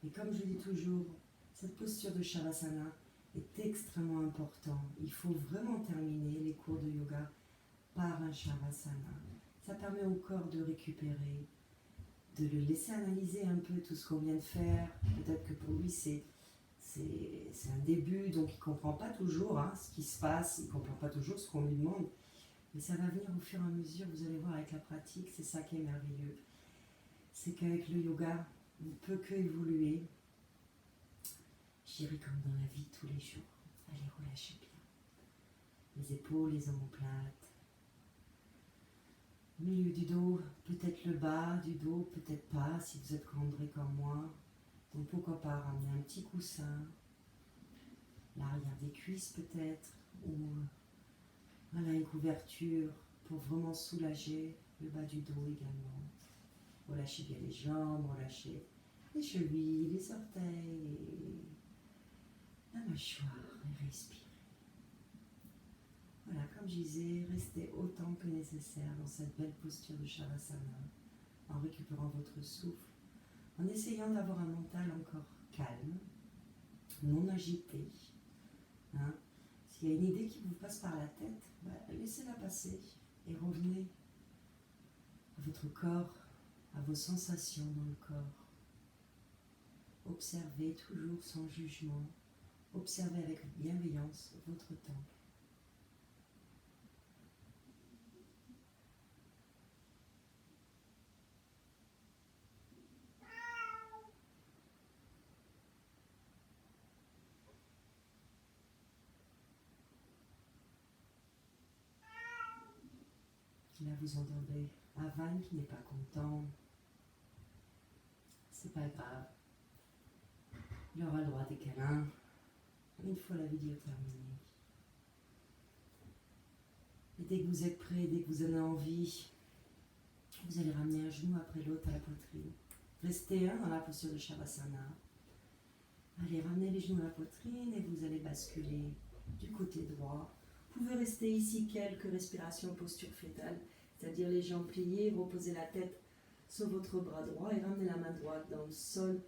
Et comme je dis toujours, cette posture de Shavasana est extrêmement importante. Il faut vraiment terminer les cours de yoga par un Shavasana. Ça permet au corps de récupérer, de le laisser analyser un peu tout ce qu'on vient de faire. Peut-être que pour lui, c'est un début, donc il ne comprend pas toujours ce qui se passe, il ne comprend pas toujours ce qu'on lui demande. Mais ça va venir au fur et à mesure, vous allez voir avec la pratique, c'est ça qui est merveilleux. C'est qu'avec le yoga, on ne peut que évoluer. Je dirais comme dans la vie tous les jours. Allez, relâchez bien. Les épaules, les omoplates. Milieu du dos, peut-être le bas du dos, peut-être pas, si vous êtes cambré comme moi. Donc pourquoi pas ramener un petit coussin, l'arrière des cuisses peut-être, ou voilà, une couverture pour vraiment soulager le bas du dos également. Relâchez bien les jambes, relâchez les chevilles, les orteils, la mâchoire et respirez. Voilà, comme je disais, restez autant que nécessaire dans cette belle posture de Shavasana, en récupérant votre souffle, en essayant d'avoir un mental encore calme, non agité. S'il y a une idée qui vous passe par la tête, laissez-la passer et revenez à votre corps, à vos sensations dans le corps. Observez toujours sans jugement, observez avec bienveillance votre temple. Là, vous entendez Avan qui n'est pas content. C'est pas grave. Il aura le droit des câlins. Une fois la vidéo terminée. Et dès que vous êtes prêt, dès que vous en avez envie, vous allez ramener un genou après l'autre à la poitrine. Restez dans la posture de Shavasana. Allez, ramenez les genoux à la poitrine et vous allez basculer du côté droit. Vous pouvez rester ici quelques respirations posture fétale, c'est-à-dire les jambes pliées, reposez la tête sur votre bras droit et ramenez la main droite dans le sol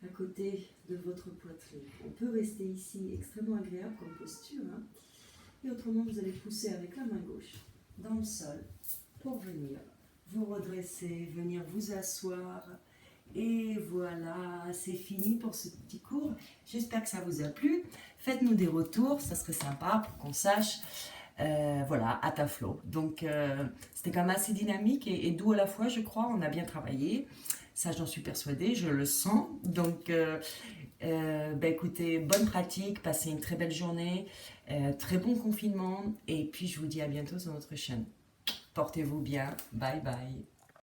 à côté de votre poitrine. On peut rester ici, extrêmement agréable comme posture. Et autrement, vous allez pousser avec la main gauche dans le sol pour venir vous redresser, venir vous asseoir Et voilà, c'est fini pour ce petit cours. J'espère que ça vous a plu. Faites-nous des retours, ça serait sympa pour qu'on sache. Voilà, Hatha Flow. Donc, c'était quand même assez dynamique et doux à la fois, je crois. On a bien travaillé. Ça, j'en suis persuadée, je le sens. Donc, écoutez, bonne pratique, passez une très belle journée, très bon confinement. Et puis, je vous dis à bientôt sur notre chaîne. Portez-vous bien. Bye bye.